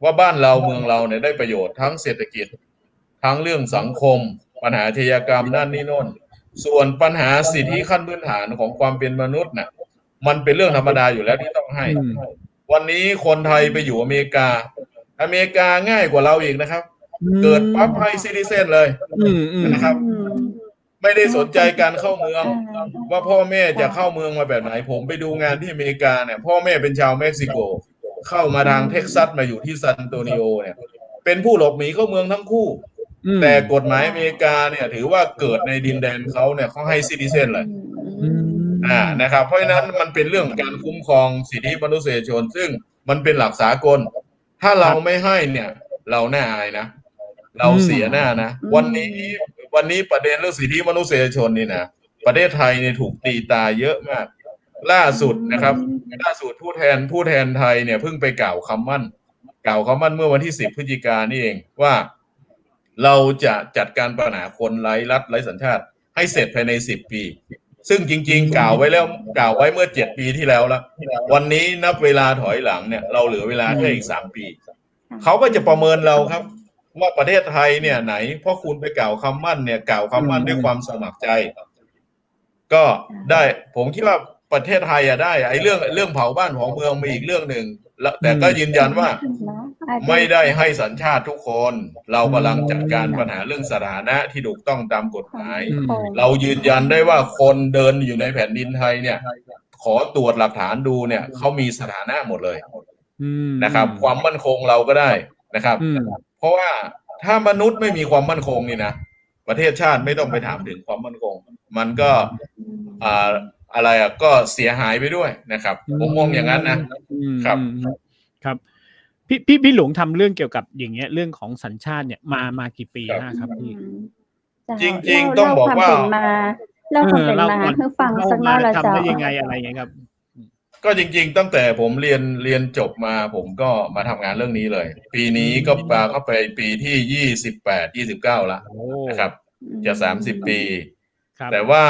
ว่าบ้านเราเมืองเราเนี่ยได้ประโยชน์ทั้งเศรษฐกิจทั้งเรื่องสังคมปัญหาอาชญากรรมนั่นนี่โน่นส่วนปัญหาสิทธิขั้นพื้นฐานของความเป็นมนุษย์น่ะมันเป็นเรื่องธรรมดาอยู่แล้วที่ต้องให้วันนี้คนไทยไปอยู่อเมริกาง่ายกว่าเราอีกนะครับเกิดปั๊บให้ซิติเซนเลยนะครับไม่ได้สนใจการเข้าเมืองว่าพ่อแม่จะเข้าเมืองมาแบบไหนผมไปดูงานที่อเมริกาเนี่ยพ่อแม่เป็นชาวเม็กซิโกเข้ามาทางเท็กซัสมาอยู่ที่ซานโตนิโอเนี่ยเป็นผู้หลบหนีเข้าเมืองทั้งคู่แต่กฎหมายอเมริกาเนี่ยถือว่าเกิดในดินแดนเขาเนี่ยเขาให้ซิติเซนเลยนะครับเพราะฉะนั้นมันเป็นเรื่องการคุ้มครองสิทธิมนุษยชนซึ่งมันเป็นหลักสากลถ้าเราไม่ให้เนี่ยเราหน้าอายนะเราเสียหน้านะวันนี้ประเด็นเรื่องสิทธิมนุษยชนนี่นะประเทศไทยเนี่ยถูกตีตาเยอะมากล่าสุดนะครับผู้แทนไทยเนี่ยเพิ่งไปกล่าวคำมั่นเมื่อวันที่10 พฤศจิกายนนี่เองว่าเราจะจัดการปัญหาคนไร้รัฐไร้สัญชาติให้เสร็จภายใน10 ปีซึ่งจริงๆกล่าวไว้เมื่อ7 ปีที่แล้ววันนี้นับเวลาถอยหลังเนี่ยเราเหลือเวลาแค่อีก3 ปีเขาก็จะประเมินเราครับว่าประเทศไทยเนี่ยไหนเพราะคุณไปกล่าวคำมั่นเนี่ยกล่าวคำมั่นด้วยความสมัครใจก็ได้ผมคิดว่าประเทศไทยได้ไอ้เรื่องเผาบ้านเผาเมืองมีอีกเรื่องหนึ่งแต่ก็ยืนยันว่าไม่ได้ให้สัญชาติทุกคนเรากำลังจัดการปัญหาเรื่องสถานะที่ถูกต้องตามกฎหมายเรายืนยันได้ว่าคนเดินอยู่ในแผ่นดินไทยเนี่ยขอตรวจหลักฐานดูเนี่ยเขามีสถานะหมดเลยนะครับความมั่นคงเราก็ได้นะครับเพราะว่าถ้ามนุษย์ไม่มีความมั่นคงนี่นะประเทศชาติไม่ต้องไปถามถึงความมั่นคงมันก็อะไรก็เสียหายไปด้วยนะครับผมมองอย่างนั้นนะครับพี่หลวงทำเรื่องเกี่ยวกับอย่างเงี้ยเรื่องของสัญชาติเนี่ยมากี่ปีนะครับพี่จริงๆต้องบอกว่าเราทำเป็นมาให้ฟังสักหน่อยละจ้ะทำได้ยังไงอะไรอย่างเงี้ยครับก็จริงๆตั้งแต่ผมเรียนจบมาผมก็มาทำงานเรื่องนี้เลยปีนี้ก็ปาเข้าไปปีที่28-29ละนะครับจะ30 ปีแต่ว่า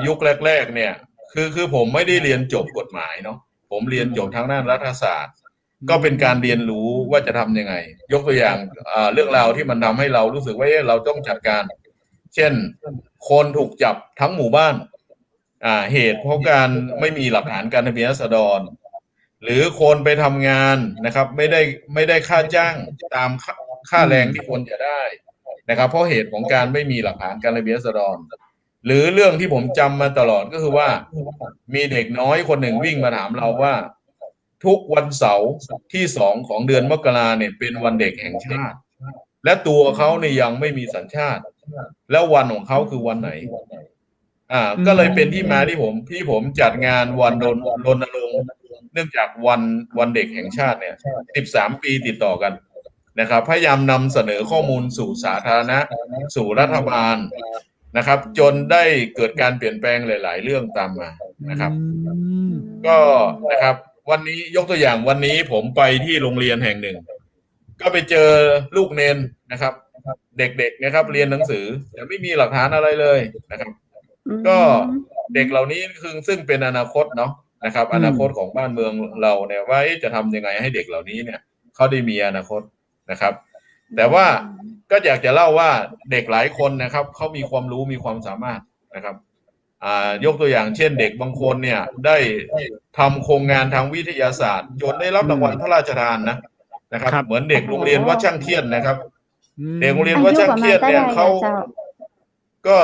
ยุคแรกๆเนี่ยคือผมไม่ได้เรียนจบกฎหมายเนาะผมเรียนจบทางด้านรัฐศาสตร์ก็เป็นการเรียนรู้ว่าจะทำยังไงยกตัวอย่างเรื่องราวที่มันทำให้เรารู้สึกว่าเราต้องจัดการเช่นคนถูกจับทั้งหมู่บ้านเหตุเพราะการไม่มีหลักฐานการทะเบียนราษฎรหรือคนไปทำงานนะครับไม่ได้ค่าจ้างตามค่าแรงที่ควรจะได้นะครับเพราะเหตุของการไม่มีหลักฐานการทะเบียนราษฎรหรือเรื่องที่ผมจำมาตลอดก็คือว่ามีเด็กน้อยคนหนึ่งวิ่งมาถามเราว่าทุกวันเสาร์ที่2ของเดือนมกราเนี่ยเป็นวันเด็กแห่งชาติและตัวเขาเนี่ยยังไม่มีสัญชาติแล้ววันของเขาคือวันไหนก็เลยเป็นที่มาที่ผมจัดงานวันรณรงค์เนื่องจากวันเด็กแห่งชาติเนี่ย13 ปีติดต่อกันนะครับพยายามนำเสนอข้อมูลสู่สาธารณะสู่รัฐบาลนะครับจนได้เกิดการเปลี่ยนแปลงหลายๆเรื่องตามมานะครับก็นะครับวันนี้ยกตัวอย่างวันนี้ผมไปที่โรงเรียนแห่งหนึ่งก็ไปเจอลูกเนนนะครับเด็กๆนะครับเรียนหนังสือแต่ไม่มีหลักฐานอะไรเลยนะครับก็เด็กเหล่านี้คือซึ่งเป็นอนาคตเนาะนะครับอนาคตของบ้านเมืองเราเนี่ยว่าจะทำยังไงให้เด็กเหล่านี้เนี่ยเขาได้มีอนาคตนะครับแต่ว่าก็อยากจะเล่าว่าเด็กหลายคนนะครับเขามีความรู้มีความสามารถนะครับยกตัวอย่างเช่นเด็กบางคนเนี่ยได้ทำโครงงานทางวิทยาศาสตร์จนได้รับรางวัลพระราชทานนะครับเหมือนเด็กโรงเรียนวัดช่างเทียนนะครับเด็กโรงเรียนวัดช่างเทียนเนี่ยเขาก็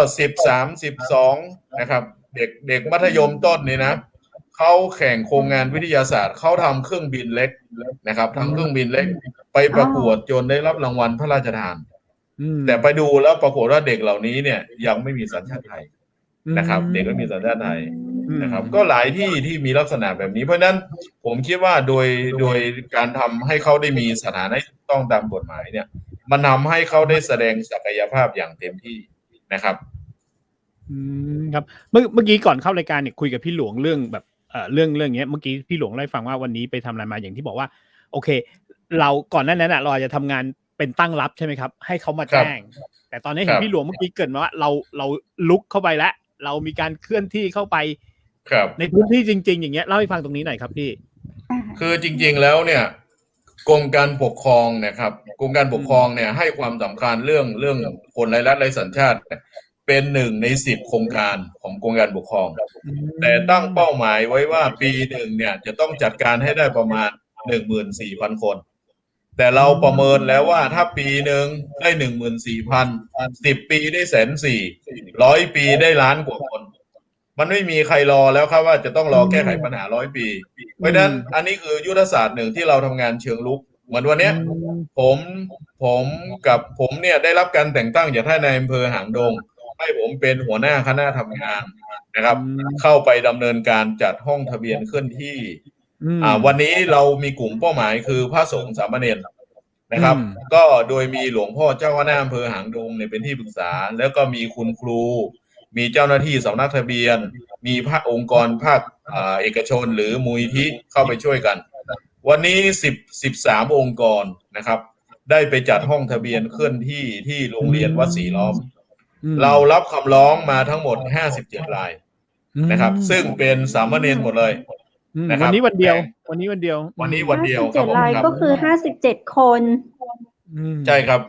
13-12นะครับเด็กมัธยมต้นนี่นะเขาแข่งโครงงานวิทยาศาสตร์เขาทำเครื่องบินเล็กนะครับทำเครื่องบินเล็กไปประกวดจนได้รับรางวัลพระราชทานแต่ไปดูแล้วปรากฏว่าเด็กเหล่านี้เนี่ยยังไม่มีสัญชาติไทยนะครับเด็กไม่มีสัญชาติไทย นะครับก็หลายที่ที่มีลักษณะแบบนี้เพราะฉะนั้นผมคิดว่าโดยการทำให้เขาได้มีสถานะต้องตามกฎหมายเนี่ยมันทำให้เขาได้แสดงศักยภาพอย่างเต็มที่นะครับครับเมื่อกี้ก่อนเข้ารายการเนี่ยคุยกับพี่หลวงเรื่องแบบเรื่องเงี้ยเมื่อกี้พี่หลวงเล่าให้ฟังว่าวันนี้ไปทำอะไรมาอย่างที่บอกว่าโอเคเราก่อนหน้านั้นเราอาจจะทำงานเป็นตั้งรับใช่ไหมครับให้เขามาแจ้งแต่ตอนนี้เห็นพี่หลวงเมื่อกี้เกริ่นมาว่าเราลุกเข้าไปแล้วเรามีการเคลื่อนที่เข้าไปในพื้นที่จริงๆอย่างเงี้ยเล่าให้ฟังตรงนี้หน่อยครับพี่คือจริงๆแล้วเนี่ยกรมการปกครองนะครับกรมการปกครองเนี่ยให้ความสำคัญเรื่องคนไร้รัฐไร้สัญชาติเป็น1 ใน 10โครงการของกรมการปกครองแต่ตั้งเป้าหมายไว้ว่าปีหนึ่งเนี่ยจะต้องจัดการให้ได้ประมาณ 14,000 คนแต่เราประเมินแล้วว่าถ้าปีหนึ่งได้ 14,000 10 ปีได้140,000 100 ปีได้ล้านกว่าคนมันไม่มีใครรอแล้วครับว่าจะต้องรอแก้ไขปัญหา100 ปีเพราะฉะนั้นอันนี้คือยุทธศาสตร์หนึ่งที่เราทำงานเชิงรุกเหมือนวันนี้ผมเนี่ยได้รับการแต่งตั้งจากท่านนายอำเภอหางดงให้ผมเป็นหัวหน้าคณะทำงานนะครับเข้าไปดำเนินการจัดห้องทะเบียนเคลื่อนที่วันนี้เรามีกลุ่มเป้าหมายคือพระสงฆ์สามเณรนะครับก็โดยมีหลวงพ่อเจ้าคณะอำเภอหางดงเนี่ยเป็นที่ปรึกษาแล้วก็มีคุณครูมีเจ้าหน้าที่สำนักทะเบียนมีภาคองค์กรภาคเอกชนหรือมูลนิธิเข้าไปช่วยกันวันนี้13 องค์กรนะครับได้ไปจัดห้องทะเบียนเคลื่อนที่ที่โรงเรียนวัดศรีล้อมเรารับคำร้องมาทั้งหมด57 รายนะครับซึ่งเป็นสามเณรหมดเลยนะครับวันนี้วันเดียว57 รายก็คือ57 คนใช่ครับ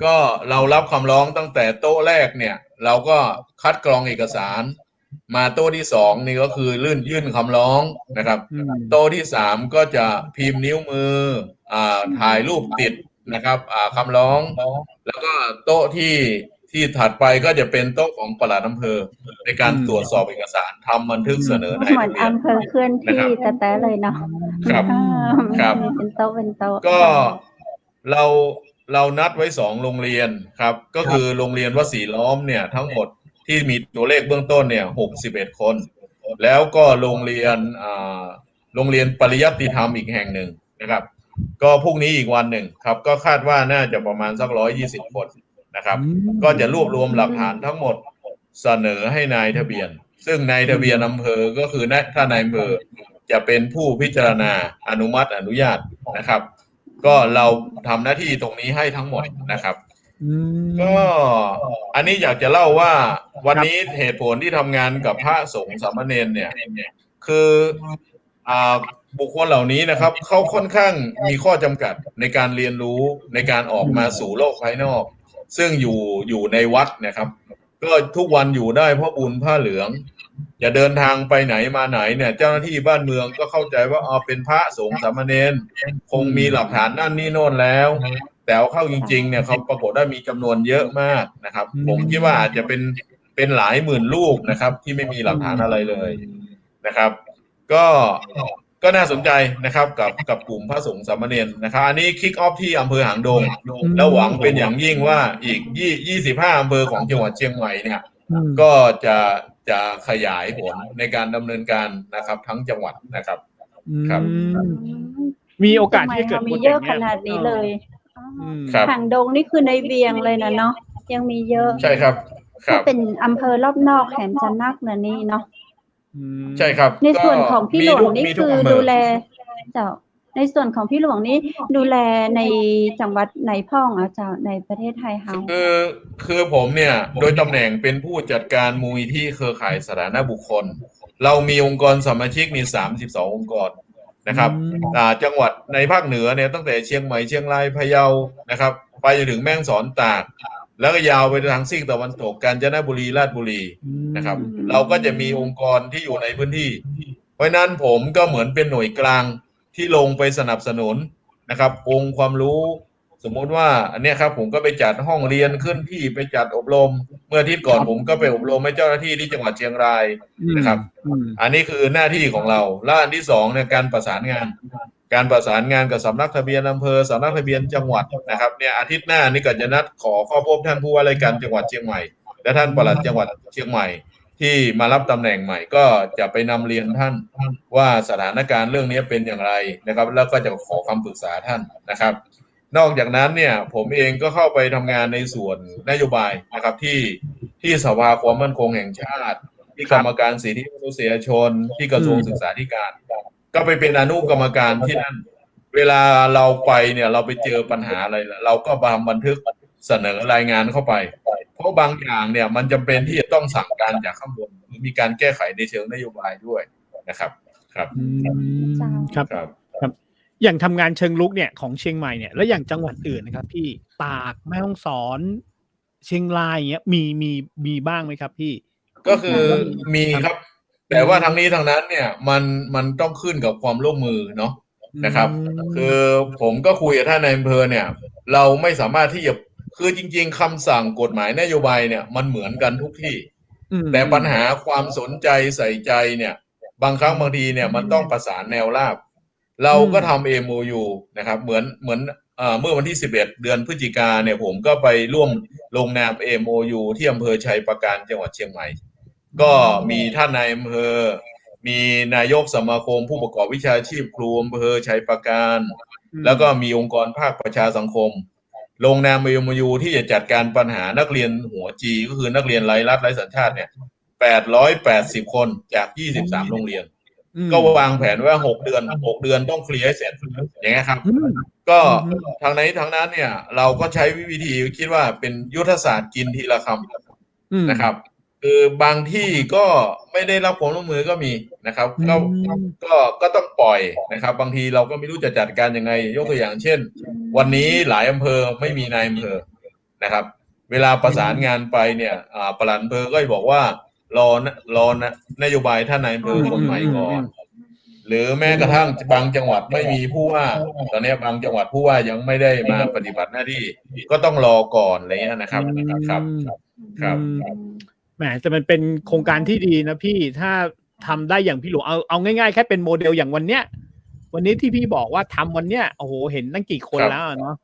ก็เรารับคำร้องตั้งแต่โต๊ะแรกเนี่ยเราก็คัดกรองเอกสารมาโต๊ะที่2นี่ก็คือยื่นคำร้องนะครับโต๊ะที่3ก็จะพิมพ์นิ้วมือถ่ายรูปติดนะครับคำร้องแล้วก็โต๊ะที่ถัดไปก็จะเป็นโต๊ะของปลัดอำเภอในการตรวจสอบเอกสารทำบันทึกเสนอในเหมือนอำเภอเคลื่อนที่แต่เลยเนาะครับเป็นโต๊ะก็เรานัดไว้2 โรงเรียนครับก็คือโรงเรียนวัดศรีล้อมเนี่ยทั้งหมดที่มีตัวเลขเบื้องต้นเนี่ย61 คนแล้วก็โรงเรียนปริยัติธรรมอีกแห่งหนึ่งนะครับก็พรุ่งนี้อีกวันหนึ่งครับก็คาดว่าน่าจะประมาณสัก120 คนนะครับก็จะรวบรวมหลักฐานทั้งหมดเสนอให้นายทะเบียนซึ่งนายทะเบียนอำเภอก็คือถ้านายอำเภอจะเป็นผู้พิจารณาอนุมัติอนุญาตนะครับก็เราทำหน้าที่ตรงนี้ให้ทั้งหมดนะครับก็อันนี้อยากจะเล่าว่าวันนี้เหตุผลที่ทำงานกับพระสงฆ์สามเณรเนี่ยคือบุคคลเหล่านี้นะครับเขาค่อนข้างมีข้อจำกัดในการเรียนรู้ในการออกมาสู่โลกภายนอกซึ่งอยู่ในวัดนะครับก็ทุกวันอยู่ได้เพราะบุญผ้าเหลืองจะเดินทางไปไหนมาไหนเนี่ยเจ้าหน้าที่บ้านเมืองก็เข้าใจว่าเป็นพระสงฆ์สามเณรคงมีหลักฐานนั่นนี่โน่นแล้วแต่เข้าจริงๆเนี่ยเขาปรากฏว่ามีจำนวนเยอะมากนะครับผมคิดว่าอาจจะเป็นหลายหมื่นลูกนะครับที่ไม่มีหลักฐานอะไรเลยนะครับก็น่าสนใจนะครับกับกลุ่มพระสงฆ์สามเณรนะครับอันนี้คิกออฟที่อำเภอหางดงแล้วหวังเป็นอย่างยิ่งว่าอีก25 อำเภอของจังหวัดเชียงใหม่เนี่ยก็จะขยายผลในการดำเนินการนะครับทั้งจังหวัดนะครับครับมีโอกาสที่เกิดมีเยอะขนาดนี้เลยหางดงนี่คือในเวียงเลยนะเนาะยังมีเยอะใช่ครับถ้าเป็นอำเภอรอบนอกแถมจะนักนะนี่เนาะใช่ครับในส่วนของพี่หลวงนี่คือดูแลในส่วนของพี่หลวงนี่ดูแลในจังหวัดไหนพ่องเจ้าในประเทศไทยเฮาคือผมเนี่ยโดยตำแหน่งเป็นผู้จัดการมูลนิธิเครือข่ายสาธารณบุคคลเรามีองค์กรสมาชิกมี32 องค์กรนะครับจังหวัดในภาคเหนือเนี่ยตั้งแต่เชียงใหม่เชียงรายพะเยานะครับไปจนถึงแม่ฮ่องสอนตากแล้วก็ยาวไปทางซีกตะวันตกกาญจนบุรีราชบุรีนะครับเราก็จะมีองค์กรที่อยู่ในพื้นที่เพราะนั้นผมก็เหมือนเป็นหน่วยกลางที่ลงไปสนับสนุนนะครับองค์ความรู้สมมติว่าอันนี้ครับผมก็ไปจัดห้องเรียนขึ้นที่ไปจัดอบรมเมื่ออาทิตย์ก่อนผมก็ไปอบรมให้เจ้าหน้าที่ที่จังหวัดเชียงรายนะครับอันนี้คือหน้าที่ของเราและอันที่2เนี่ยการประสานงานกับสำนักทะเบียนอำเภอสำนักทะเบียนจังหวัดนะครับเนี่ยอาทิตย์หน้านี่ก็จะนัดขอเข้าพบท่านผู้ว่าราชการจังหวัดเชียงใหม่และท่านปลัดจังหวัดเชียงใหม่ ที่มารับตำแหน่งใหม่ก็จะไปนำเรียนท่านว่าสถานการณ์เรื่องนี้เป็นอย่างไรนะครับแล้วก็จะขอคำปรึกษาท่านนะครับนอกจากนั้นเนี่ยผมเองก็เข้าไปทำงานในส่วนนโยบายนะครับที่สภาความมั่นคงแห่งชาติที่กรรมการสิทธิมนุษยชนที่กระทรวงศึกษาธิการก็ไปเป็นอนุกรรมการที่นั่นเวลาเราไปเนี่ยเราไปเจอปัญหาอะไรเราก็บันทึกเสนอรายงานเข้าไปเพราะบางอย่างเนี่ยมันจำเป็นที่จะต้องสั่งการจากข้างบนหรือมีการแก้ไขในเชิงนโยบายด้วยนะครับครับครับครับอย่างทำงานเชิงลุกเนี่ยของเชียงใหม่เนี่ยแล้วอย่างจังหวัดอื่นนะครับพี่ตากแม่ฮ่องสอนเชียงรายเงี้ยมีบ้างไหมครับพี่ก็คือมีครับแต่ว่าทั้งนี้ทั้งนั้นเนี่ยมันต้องขึ้นกับความร่วมมือเนาะนะครับคือผมก็คุยกับท่านนายอำเภอเนี่ยเราไม่สามารถที่จะคือจริงๆคำสั่งกฎหมายนโยบายเนี่ยมันเหมือนกันทุกที่แต่ปัญหาความสนใจใส่ใจเนี่ยบางครั้งบางทีเนี่ยมันต้องประสานแนวราบเราก็ทำ MOU นะครับเหมือนเมื่อวันที่11เดือนพฤศจิกาเนี่ยผมก็ไปร่วมลงนาม MOU ที่อำเภอชัยปราการจังหวัดเชียงใหม่ก็มีท่านนายอำเภอมีนายกสมาคมผู้ประกอบวิชาชีพครูอำเภอชัยปราการแล้วก็มีองค์กรภาคประชาสังคมลงนาม MOU ที่จะจัดการปัญหานักเรียนหัวจีก็คือนักเรียนไร้รัฐไร้สัญชาติเนี่ย880คนจาก23โรงเรียนก็วางแผนว่า6 เดือนต้องเคลียร์ให้เสร็จอย่างเงี้ยครับก็ทางไหนทางนั้นเนี่ยเราก็ใช้วิธีคิดว่าเป็นยุทธศาสตร์กินทีละคำนะครับคือบางที่ก็ไม่ได้รับความร่วมมือก็มีนะครับก็ต้องปล่อยนะครับบางทีเราก็ไม่รู้จะจัดการยังไงยกตัวอย่างเช่นวันนี้หลายอำเภอไม่มีนายอำเภอนะครับเวลาประสานงานไปเนี่ยปลัดอำเภอก็บอกว่ารอนโยบายท่านนายอำเภอคนใหม่ก่อนหรือแม้กระทั่งบางจังหวัดไม่มีผู้ว่าตอนนี้บางจังหวัดผู้ว่ายังไม่ได้มาปฏิบัติหน้าที่ก็ต้องรอก่อนอะไรเงี้ยนะครับครับแหมแต่มันเป็นโครงการที่ดีนะพี่ถ้าทำได้อย่างพี่หลวงเอาง่ายๆแค่เป็นโมเดลอย่างวันนี้ที่พี่บอกว่าทำวันเนี้ยโอ้โหเห็นตั้งกี่คนแล้วเนาะ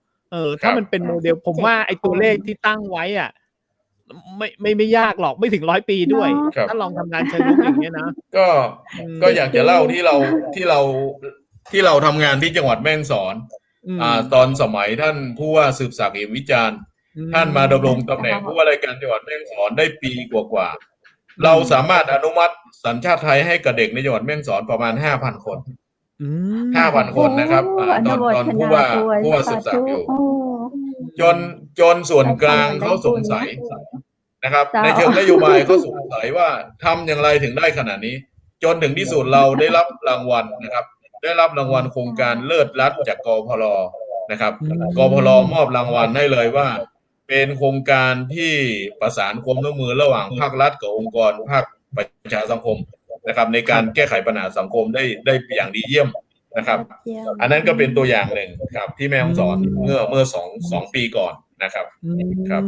ถ้ามันเป็นโมเดลผมว่าไอ้ตัวเลขที่ตั้งไว้อ่ะไม่ยากหรอกไม่ถึง100 ปีด้วยถ้าลองทำงานเชิงลุกอย่างเงี้ยนะก็อยากจะเล่าที่เราทำงานที่จังหวัดแม่ฮ่องสอนตอนสมัยท่านผู้ว่าสืบศักดิ์เอี่ยมวิจารณ์ท่านมาดำรงตำแหน่งผู้ว่าราชการจังหวัดแม่ฮ่องสอนได้ปีกว่าเราสามารถอนุมัติสัญชาติไทยให้กับเด็กในจังหวัดแม่ฮ่องสอนประมาณ 5,000 คน5,000 คนนะครับตอนผู้ว่าสืบศักดิ์อยู่จนส่วนกลางเขาสงสัยนะครับในเชิงนโยบายเขาสงสัยว่าทำอย่างไรถึงได้ขนาดนี้จนถึงที่สุดเราได้รับรางวัลนะครับได้รับรางวัลโครงการเลิศรัฐจากกพล.นะครับกพล.มอบรางวัลให้เลยว่าเป็นโครงการที่ประสานความร่วมมือระหว่างภาครัฐกับองค์กรภาคประชาสังคมนะครับในการแก้ไขปัญหาสังคมได้อย่างดีเยี่ยมนะครับอันนั้นก็เป็นตัวอย่างหนึ่งครับที่แม่ฮ่องสอนเมื่อ2 ปีก่อนนะครับครับ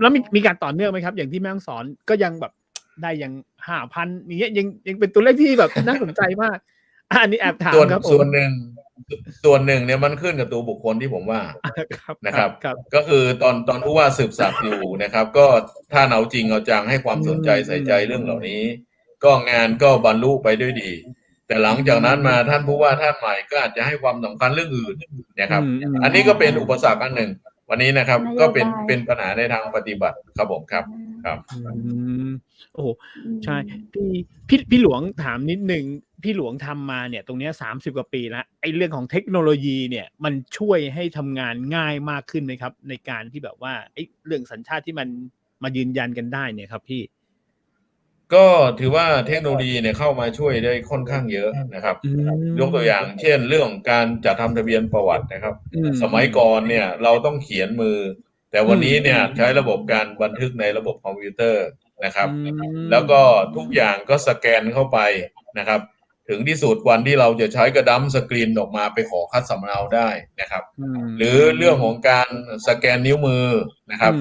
แล้วมีการต่อเนื่องไหมครับอย่างที่แม่ฮ่องสอนก็ยังแบบได้อย่าง 5,000 อย่างเงี้ยยังเป็นตัวเลขที่แบบน่าสนใจมากอันนี้แอบถามครับส่วนหนึ่งเนี่ยมันขึ้นกับตัวบุคคลที่ผมว่านะครับก็คือตอนผู้ว่าสืบศักดิ์อยู่นะครับก็ถ้าเอาจริงเอาจังให้ความสนใจใส่ใจเรื่องเหล่านี้ก็งานก็บรรลุไปด้วยดีแต่หลังจากนั้นมาท่านผู้ว่าท่านใหม่ก็อาจจะให้ความสำคัญเรื่องอื่นนะครับอันนี้ก็เป็นอุปสรรคอันหนึ่งวันนี้นะครับก็เป็นปัญหาในทางปฏิบัติครับผมครับโอ้ใช่พี่หลวงถามนิดนึงพี่หลวงทำมาเนี่ยตรงนี้30 กว่าปีแล้วไอ้เรื่องของเทคโนโลยีเนี่ยมันช่วยให้ทำงานง่ายมากขึ้นไหมครับในการที่แบบว่าไอ้เรื่องสัญชาติที่มันมายืนยันกันได้เนี่ยครับพี่ก็ถือว่าเทคโนโลยีเนี่ยเข้ามาช่วยได้ค่อนข้างเยอะนะครับยกตัวอย่างเช่นเรื่องการจัดทำทะเบียนประวัตินะครับสมัยก่อนเนี่ยเราต้องเขียนมือแต่วันนี้เนี่ยใช้ระบบการบันทึกในระบบคอมพิวเตอร์นะครับแล้วก็ทุกอย่างก็สแกนเข้าไปนะครับถึงที่สุดวันที่เราจะใช้กระดั้มสกรีนออกมาไปขอคัดสำเนาได้นะครับหรือเรื่องของการสแกนนิ้วมือนะครับ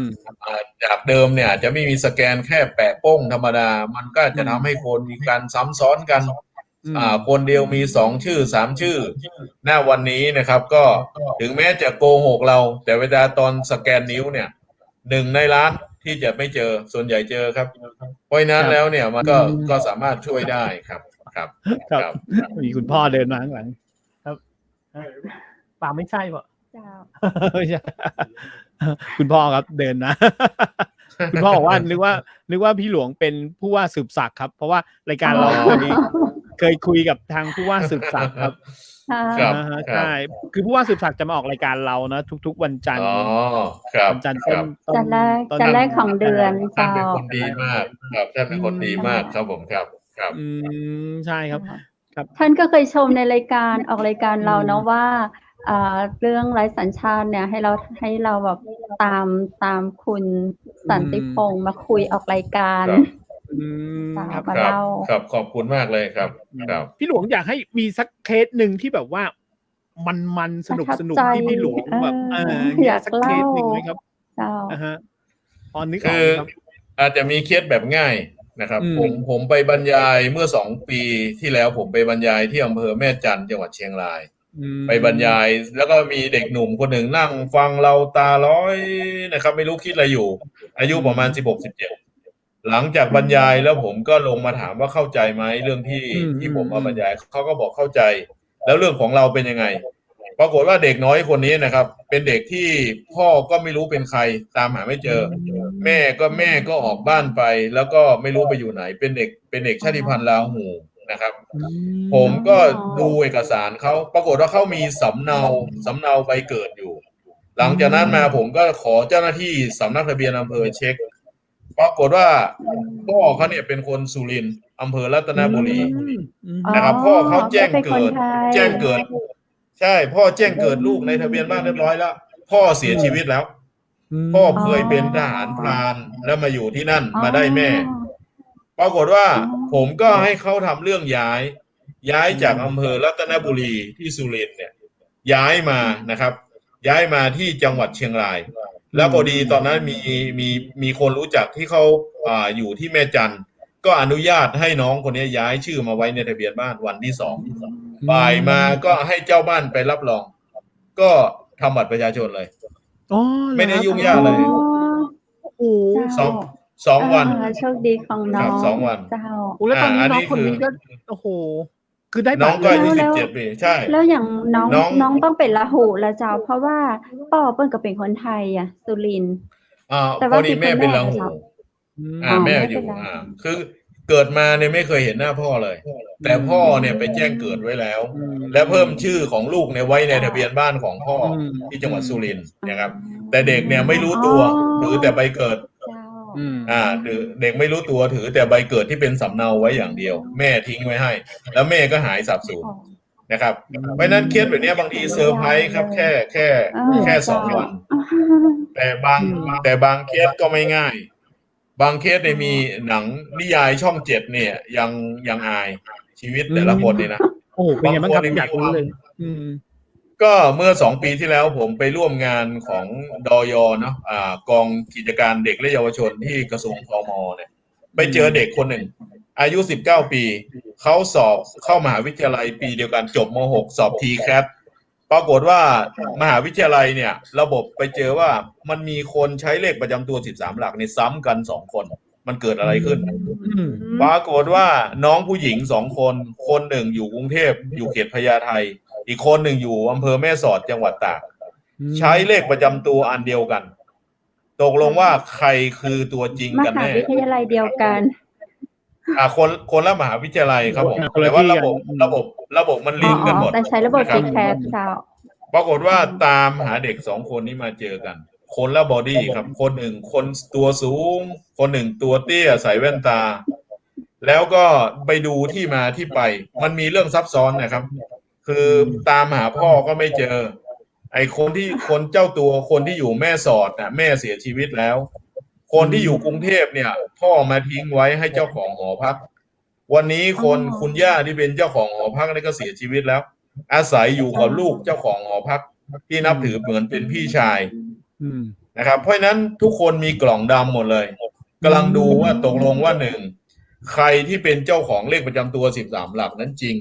จากเดิมเนี่ยจะไม่มีสแกนแค่แปะโป้งธรรมดามันก็จะทำให้คนมีการซ้ำซ้อนกันคนเดียวมี2 ชื่อ 3 ชื่อหน้าวันนี้นะครับก็ถึงแม้จะโกหกเราแต่เวลาตอนสแกนนิ้วเนี่ย1 ในล้าน ที่จะไม่เจอส่วนใหญ่เจอครับเพราะฉะนั้นแล้วเนี่ยมันก็สามารถช่วยได้ครับครับ ครับมีคุณพ่อเดินมาข้างหลังครับป่าไม่ใช่ป่ะ เจ้า ไม่ใช่คุณพ่อครับเดินนะ คุณพ่อบอกว่านึกว่าพี่หลวงเป็นผู้ว่าสืบศักดิ์ครับเพราะว่ารายการเราเคยคุยกับทางผู้ว่าสืบศักดิ์ครับ ครับใช่คือผู้ว่าสืบศักดิ์จะมาออกรายการเรานะทุกๆวันจันทร์ ครับ วันจันทร์ จันแรกของเดือน ท่าน เจ้า เป็นคนดีมากครับท่านเป็นคนดีมากครับผมครับใช่ครับ ท่านก็เคยชมในรายการออกรายการเราเนาะว่าเรื่องไร้สัญชาติเนี่ยให้เราแบบตามคุณสันติพงษ์มาคุยออกรายการมาเล่าครับขอบคุณมากเลยครับพี่หลวงอยากให้มีสักเคสหนึ่งที่แบบว่ามันสนุกที่พี่หลวงแบบอยากเล่าหนึ่งไหมครับพอนึกออกไหมครับอาจจะมีเคสแบบง่ายนะครับผมไปบรรยายเมื่อ2 ปีที่แล้วผมไปบรรยายที่อำเภอแม่จันทร์จังหวัดเชียงรายไปบรรยายแล้วก็มีเด็กหนุ่มคนหนึ่งนั่งฟังเราตาร้อยนะครับไม่รู้คิดอะไรอยู่อายุประมาณ16-17หลังจากบรรยายแล้วผมก็ลงมาถามว่าเข้าใจไหมเรื่องที่ผมมาบรรยายเขาก็บอกเข้าใจแล้วเรื่องของเราเป็นยังไงปรากฏว่าเด็กน้อยคนนี้นะครับเป็นเด็กที่พ่อก็ไม่รู้เป็นใครตามหาไม่เจอแม่ก็ออกบ้านไปแล้วก็ไม่รู้ไปอยู่ไหนเป็นเด็กชาติพันธุ์ลาหูนะครับผมก็ดูเอกสารเขาปรากฏว่าเขามีสำเนาใบเกิดอยู่หลังจากนั้นมาผมก็ขอเจ้าหน้าที่สำนักทะเบียนอำเภอเช็คปรากฏว่าพ่อเขาเนี่ยเป็นคนสุรินทร์อำเภอรัตนบุรีนะครับพ่อเขาแจ้งเกิดใช่พ่อแจ้งเกิดลูกในทะเบียนบ้านเรียบร้อยแล้วพ่อเสียชีวิตแล้วพ่อเคยเป็นทหารพรานแล้วมาอยู่ที่นั่นมาได้แม่ปรากฏว่าผมก็ให้เขาทำเรื่องย้ายจากอำเภอรัตนบุรีที่สุรินทร์เนี่ยย้ายมานะครับย้ายมาที่จังหวัดเชียงรายแล้วพอดีตอนนั้นมีคนรู้จักที่เขาอยู่ที่แม่จันทร์ก็อนุญาตให้น้องคนนี้ย้ายชื่อมาไว้ในทะเบียนบ้านวันที่2บ่ายมาก็ให้เจ้าบ้านไปรับรองก็ทำบัตรประชาชนเลยไม่ได้ยุ่งยากเลย2 วันโชคดีของน้อง2 วันเจ้าแล้วตอนนี้น้องคนนี้ก็โอ้โหคือได้น้องก็อายุ17 ปีใช่แล้วอย่างน้องต้องเป็นละหูละเจ้าเพราะว่าพ่อเปิ้ลก็เป็นคนไทยสุรินทร์แต่ว่าแม่เป็นละหูแม่อยู่คือเกิดมาเนี่ยไม่เคยเห็นหน้าพ่อเลยแต่พ่อเนี่ยไปแจ้งเกิดไว้แล้วและเพิ่มชื่อของลูกในไว้ในทะเบียนบ้านของพ่อที่จังหวัดสุรินทร์นะครับแต่เด็กเนี่ยไม่รู้ตัวถือแต่ใบเกิดเด็กไม่รู้ตัวถือแต่ใบเกิดที่เป็นสำเนาไว้อย่างเดียวแม่ทิ้งไว้ให้แล้วแม่ก็หายสับสูญนะครับเพราะนั้นเคสแบบนี้บางทีเซอร์ไพรส์ครับแค่2 วันแต่บางเคสก็ไม่ง่ายบางเคสเนี่ยมีหนังนิยายช่อง 7เนี่ยยังอายชีวิตแต่ละคนนี่นะโอ้เป็นไงบ้างครับอยากรู้เลยก็เมื่อ2 ปีที่แล้วผมไปร่วมงานของดย.เนาะกองกิจการเด็กและเยาวชนที่กระทรวงพม.เนี่ยไปเจอเด็กคนหนึ่งอายุ19 ปีเขาสอบเข้ามหาวิทยาลัยปีเดียวกันจบม.6 สอบ TCAT ปรากฏว่ามหาวิทยาลัยเนี่ยระบบไปเจอว่ามันมีคนใช้เลขประจำตัว13 หลักในซ้ำกัน2 คนมันเกิดอะไรขึ้นปรากฏว่าน้องผู้หญิง2 คนหนึ่งอยู่กรุงเทพอยู่เขตพญาไทอีกคนหนึ่งอยู่อำเภอแม่สอดจังหวัดตากใช้เลขประจำตัวอันเดียวกันตกลงว่าใครคือตัวจริงกันแน่มหาวิทยาลัยเดียวกันคนละมหาวิทยาลัยครับผมแต่ว่าระบบมันลิงก์กันหมดแต่ใช้ระบบ TCAT เจ้าปรากฏว่าตามหาเด็ก2 คนนี้มาเจอกันคนละบอดี้ครับคนหนึ่งคนตัวสูงคนหนึ่งตัวเตี้ยใส่แว่นตาแล้วก็ไปดูที่มาที่ไปมันมีเรื่องซับซ้อนนะครับคือตามหาพ่อก็ไม่เจอไอ้คนเจ้าตัวคนที่อยู่แม่สอดน่ะแม่เสียชีวิตแล้วคนที่อยู่กรุงเทพเนี่ยพ่อมาทิ้งไว้ให้เจ้าของหอพักวันนี้คุณย่าที่เป็นเจ้าของหอพักนี่ก็เสียชีวิตแล้วอาศัยอยู่กับลูกเจ้าของหอพักที่นับถือเหมือนเป็นพี่ชายนะครับเพราะฉะนั้นทุกคนมีกล่องดำหมดเลยกำลังดูว่าตกลงว่า1ใครที่เป็นเจ้าของเลขประจำตัว13 หลักนั้นจริง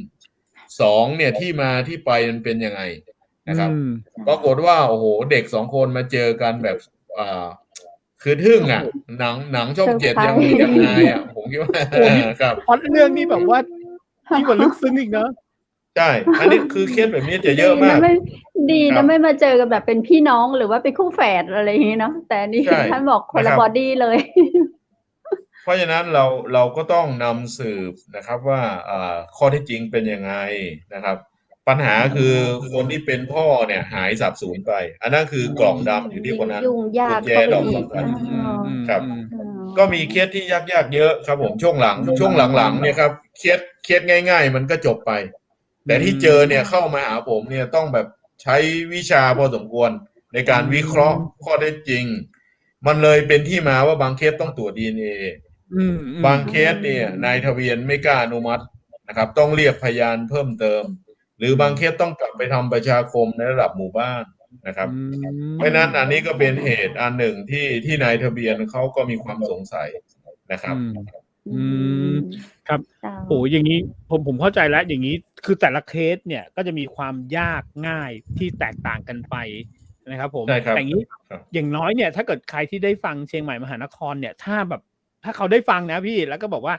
2เนี่ยที่มาที่ไปมันเป็นยังไงนะครับปรากฏว่าโอ้โหเด็ก2 คนมาเจอกันแบบ คือทึ่งอ่ะหนังช่อง 7ยังอายอ่ะผมคิดว่าครับ พล็อตเรื่องนี้แบบว่ายิ่งกว่าลึกซึ้งอีกเนาะ ใช่อันนี้คือเคสแบบนี้จะเยอะมาก ดี ครั นะ บ ไม่มาเจอกันแบบเป็นพี่น้องหรือว่าเป็นคู่แฝดอะไรอย่างนี้เนาะแต่อันนี่ ใช่ ท่านบอกคน นะครั ละ บ บอดี้เลย เพราะฉะนั้นเราก็ต้องนำสืบนะครับว่าข้อเท็จจริงเป็นยังไงนะครับ ปัญหาคือคนที่เป็นพ่อเนี่ยหายสาบสูญไป อันนั้นคือกล่องดำอยู่ที่คนนั้น ยุ่งยาก กุญแจ เข้าไป ดอก อีก สำคัญ อ๋อ ครับ ก็มีเคสที่ยากๆเยอะครับผมช่วงหลังเนี่ยครับเคสง่ายๆ มันก็จบไป แต่ที่เจอเนี่ยเข้ามาหาผมเนี่ยต้องแบบใช้วิชาพอสมควรในการวิเคราะห์ข้อเท็จจริง มันเลยเป็นที่มาว่าบางเคสต้องตรวจ DNA บางเคสเนี่ยนายทะเบียนไม่กล้าอนุมัตินะครับ ต้องเรียกพยานเพิ่มเติม หรือบางเคสต้องกลับไปทำประชาคมในระดับหมู่บ้านนะครับ เพราะฉะนั้นอันนี้ก็เป็นเหตุอันหนึ่งที่นายทะเบียนเขาก็มีความสงสัยนะครับ ครับโอ้อย่างนี้ผมเข้าใจแล้วอย่างนี้คือแต่ละเคสเนี่ยก็จะมีความยากง่ายที่แตกต่างกันไปนะครับผม ใช่ครับ แต่อย่างนี้ ครับ อย่างน้อยเนี่ยถ้าเกิดใครที่ได้ฟังเชียงใหม่มหานครเนี่ยถ้าเขาได้ฟังนะพี่แล้วก็บอกว่า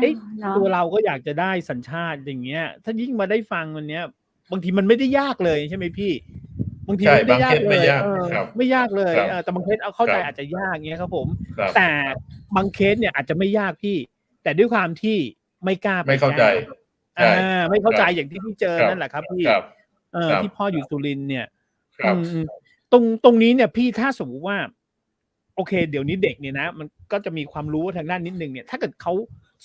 เอ๊ะ เนาะ ตัวเราก็อยากจะได้สัญชาติอย่างเงี้ย ถ้ายิ่งมาได้ฟังวันเนี้ยบางทีมันไม่ได้ยากเลยใช่ไหมพี่บางที ใช่ ไม่ได้ยาก บางเคส เล ไม่ ย ยากครับ ไม่ยากเลย ครับ แต่บางเคสเอาเข้าใจ ครับ อาจจะยากเงี้ยครับผม ครับ แต่บางเคสเนี่ยอาจจะไม่ยากพี่ แต่ด้วยความที่ไม่กล้าไป ไม่เข้าใจ แจ้ง ใช่ ไม่เข้าใจ ครับ อย่างที่พี่เจอ ครับ นั่นแหละครับพี่ ครับ ครับ ที่พ่ออยู่สุรินทร์เนี่ย ครับ ตรงนี้เนี่ยพี่ถ้าสมมติว่า โอเค เดี๋ยวนี้เด็กเนี่ยนะ มันก็จะมีความรู้ทางด้านนิดนึงเนี่ย ถ้าเกิดเขา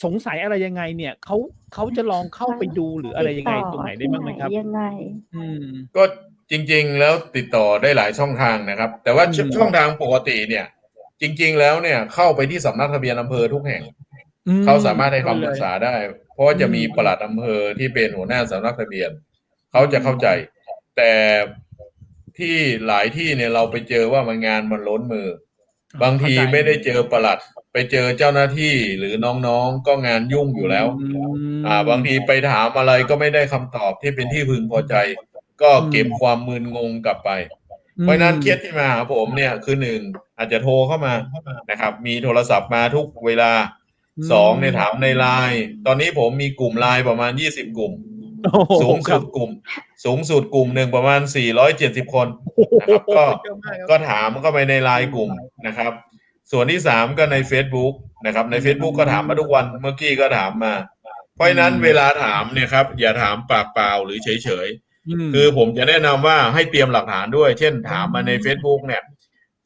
สงสัยอะไรยังไงเนี่ยเขาจะลองเข้าไปดูหรืออะไรยังไงตรงไหนได้บ้างไหมครับ ยังไง ก็จริงๆแล้วติดต่อได้หลายช่องทางนะครับ แต่ว่าช่องทางปกติเนี่ย จริงๆแล้วเนี่ยเข้าไปที่สำนักทะเบียนอำเภอทุกแห่ง เขาสามารถให้คำปรึกษาได้ เพราะว่าจะมีปลัดอำเภอที่เป็นหัวหน้าสำนักทะเบียนเขาจะเข้าใจ แต่ที่หลายที่เนี่ยเราไปเจอว่ามันงานมันล้นมือ บางทีไม่ได้เจอปลัดไปเจอเจ้าหน้าที่หรือน้องๆก็งานยุ่งอยู่แล้ว บางทีไปถามอะไรก็ไม่ได้คำตอบที่เป็นที่พึงพอใจ ก็เก็บความมึนงงกลับไป เพราะฉะนั้นเคสที่มาหาผมเนี่ยคือหนึ่งอาจจะโทรเข้ามานะครับ มีโทรศัพท์มาทุกเวลาสองเนี่ยถามในไลน์ตอนนี้ผมมีกลุ่มไลน์ประมาณ20 กลุ่ม สูงสุดกลุ่มหนึ่งประมาณ470 คนนะครับก็ถามเข้าไปในไลน์กลุ่มนะครับ ส่วนที่3ก็ใน Facebook นะครับใน Facebook ก็ถามมาทุกวันเมื่อกี้ก็ถามมา เพราะฉะนั้นเวลาถามเนี่ยครับอย่าถามปากเปล่าหรือเฉยๆคือผมจะแนะนำว่าให้เตรียมหลักฐานด้วย เช่นถามมาใน Facebook เนี่ย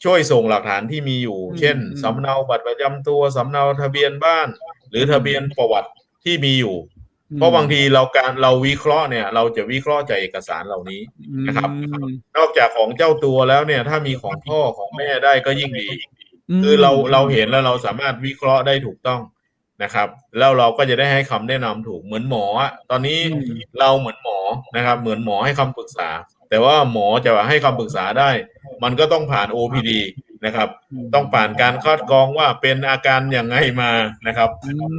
ช่วยส่งหลักฐานที่มีอยู่ เช่นสำเนาบัตรประจำตัวสำเนาทะเบียนบ้าน หรือทะเบียนประวัติที่มีอยู่ เพราะบางทีเราวิเคราะห์เนี่ยเราจะวิเคราะห์จากเอกสารเหล่านี้นะครับนอกจากของเจ้าตัวแล้วเนี่ยถ้ามีของพ่อของแม่ได้ก็ยิ่งดี คือเราเห็นแล้วเราสามารถวิเคราะห์ได้ถูกต้องนะครับแล้วเราก็จะได้ให้คำแนะนำถูกเหมือนหมอตอนนี้เราเหมือนหมอนะครับเหมือนหมอให้คำปรึกษา แต่ว่าหมอจะให้คำปรึกษาได้ มันก็ต้องผ่าน OPD นะครับต้องผ่านการคัดกรองว่าเป็นอาการอย่างไงมานะครับ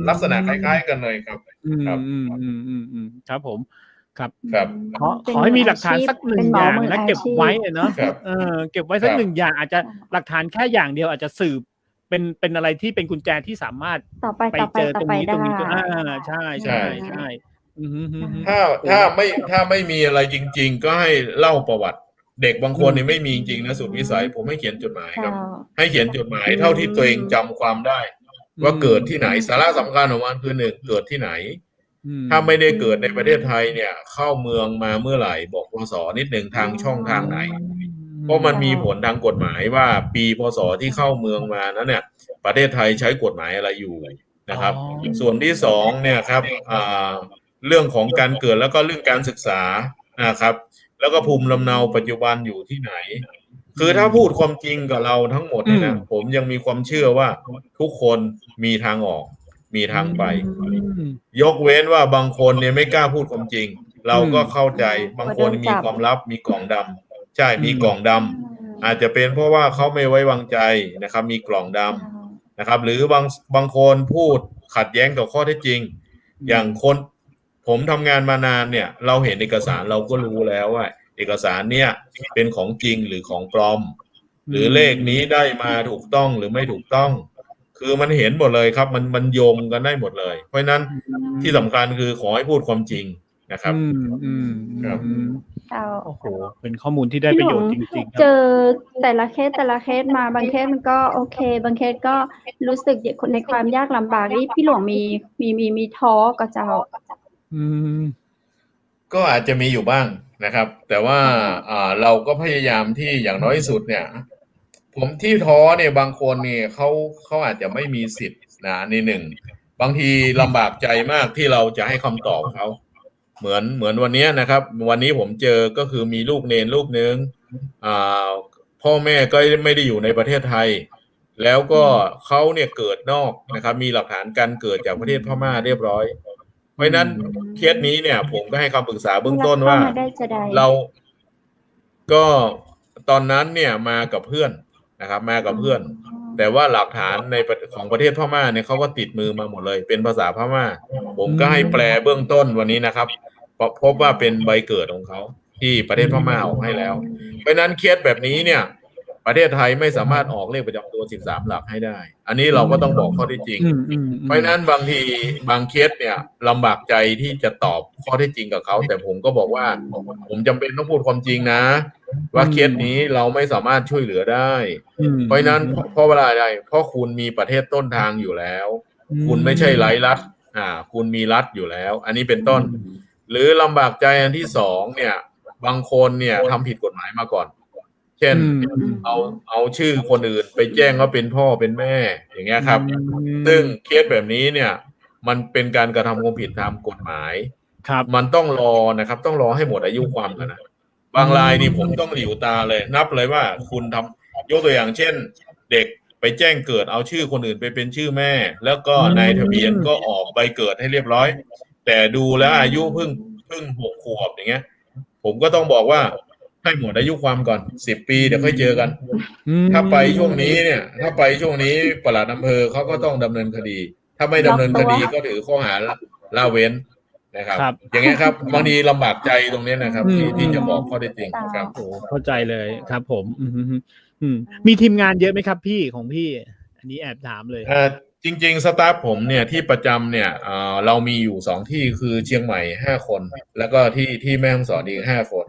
ลักษณะคล้ายๆกันเลยครับครับผมครับ ขอให้มีหลักฐานสักหนึ่งอย่างนะเก็บไว้เนาะ ครับ เก็บไว้สักหนึ่งอย่างอาจจะหลักฐานแค่อย่างเดียวอาจจะสืบเป็นอะไรที่เป็นกุญแจที่สามารถ ต่อไป ไปเจอตรงนี้ใช่ถ้าไม่มีอะไรจริงๆก็ให้เล่าประวัติเด็กบางคนเนี่ยไม่มีจริงนะสุดวิสัยผมให้เขียนจดหมายครับให้เขียนจดหมายเท่าที่ตัวเองจำความได้ ว่าเกิดที่ไหนสาระสำคัญของมันคือหนึ่งเกิดที่ไหนถ้าไม่ได้เกิดในประเทศไทยเนี่ยเข้าเมืองมาเมื่อไหร่บอกพศนิดหนึ่งทางช่องทางไหนเพราะมันมีผลทางกฎหมายว่าปีพศที่เข้าเมืองมานั้นเนี่ยประเทศไทยใช้กฎหมายอะไรอยู่นะครับส่วนที่สองเนี่ยครับเรื่องของการเกิดแล้วก็เรื่องการศึกษานะครับแล้วก็ภูมิลำเนาปัจจุบันอยู่ที่ไหนคือถ้าพูดความจริงกับเราทั้งหมดเนี่ยนะผมยังมีความเชื่อว่าทุกคนมีทางออกมีทางไปยกเว้นว่าบางคนเนี่ยไม่กล้า푸드ความจริงเราก็เข้าใจบางคนมีความลับมีกล่องดำใช่มีกล่องดำอาจจะเป็นเพราะว่าเขาไม่ไว้วางใจนะครับมีกล่องดำนะครับหรือบางคนพูดขัดแย้งกับข้อเท็จจริงอย่างคนผมทำงานมานานเนี่ยเราเห็นเอกสารเราก็รู้แล้วว่าเอกสารเนี่ยเป็นของจริงหรือของปลอม หรือเลขนี้ได้มาถูกต้องหรือไม่ถูกต้อง คือมันเห็นหมดเลยครับมันโยงกันได้หมดเลย เพราะฉะนั้นที่สำคัญคือขอให้พูดความจริงนะครับครับ เจ้า โอ้โหเป็นข้อมูลที่ได้ประโยชน์จริงๆค เจ รับ อแต่ละเคสมาบางเคสมันก็โอเค บางเคสก็รู้สึกในความยากลำบากนี่พี่หลวงมีท้อก็เจ้า อืม ก็อาจจะมีอยู่บ้างนะครับ แต่ว่าเราก็พยายามที่อย่างน้อยที่สุดเนี่ย ผมที่ท้อเนี่ยบางคนเนี่ยเขาอาจจะไม่มีสิทธิ์นะนี่หนึ่งบางทีลำบากใจมากที่เราจะให้คำตอบเขาเหมือนวันนี้นะครับ วันนี้ผมเจอก็คือมีลูกเนรลูกนึงพ่อแม่ก็ไม่ได้อยู่ในประเทศไทย แล้วก็เขาเนี่ยเกิดนอกนะครับ มีหลักฐานการเกิดจากประเทศพม่าเรียบร้อย เพราะฉะนั้นเคสนี้เนี่ย ผมก็ให้คำปรึกษาเบื้องต้นว่าเราก็ตอนนั้นเนี่ยมากับเพื่อนนะครับมากับเพื่อน แต่ว่าหลักฐานของประเทศพม่าเนี่ยเขาก็ติดมือมาหมดเลยเป็นภาษาพม่าผมก็ให้แปลเบื้องต้นวันนี้นะครับพบว่าเป็นใบเกิดของเขาที่ประเทศพม่าออกให้แล้วเพราะนั้นเคสแบบนี้เนี่ยประเทศไทยไม่สามารถออกเลขประจำตัว13หลักให้ได้อันนี้เราก็ต้องบอกข้อเท็จจริงเพราะนั้นบางทีบางเคสเนี่ยลำบากใจที่จะตอบข้อเท็จจริงกับเขาแต่ผมก็บอกว่าผมจำเป็นต้องพูดความจริงนะว่าเคสนี้เราไม่สามารถช่วยเหลือได้เพราะนั้นเพราะเวลาใดเพราะคุณมีประเทศต้นทางอยู่แล้วคุณไม่ใช่ไร้รัฐคุณมีรัฐอยู่แล้วอันนี้เป็นต้นหรือลำบากใจอันที่สองเนี่ยบางคนเนี่ยทำผิดกฎหมายมาก่อนเช่นเอาชื่อคนอื่นไปแจ้งว่าเป็นพ่อเป็นแม่อย่างเงี้ยครับซึ่งเคสแบบนี้เนี่ยมันเป็นการกระทำความผิดตามกฎหมายครับมันต้องรอนะครับต้องรอให้หมดอายุความกันนะบางรายนี่ผมต้องหลิวตาเลยนับเลยว่าคุณทำยกตัวอย่างเช่นเด็กไปแจ้งเกิดเอาชื่อคนอื่นไปเป็นชื่อแม่แล้วก็นายทะเบียนก็ออกใบเกิดให้เรียบร้อยแต่ดูแล้วอายุเพิ่ง6 ขวบอย่างเงี้ยผมก็ต้องบอกว่าให้หมดอายุความก่อน10 ปีเดี๋ยวค่อยเจอกันถ้าไปช่วงนี้เนี่ยถ้าไปช่วงนี้ปลัดอำเภอเขาก็ต้องดำเนินคดีถ้าไม่ดำเนินคดีก็ถือข้อหาละเว้นนะครับอย่างเงี้ยครับบางทีลำบากใจตรงนี้นะครับที่จะบอกข้อเท็จจริงครับโอ้เข้าใจเลยครับผมมีทีมงานเยอะไหมครับพี่ของพี่อันนี้แอบถามเลยจริงๆสตาฟผมเนี่ยที่ประจำเนี่ยเรามีอยู่2 ที่คือเชียงใหม่5 คนแล้วก็ที่แม่ฮ่องสอนอีก5 คน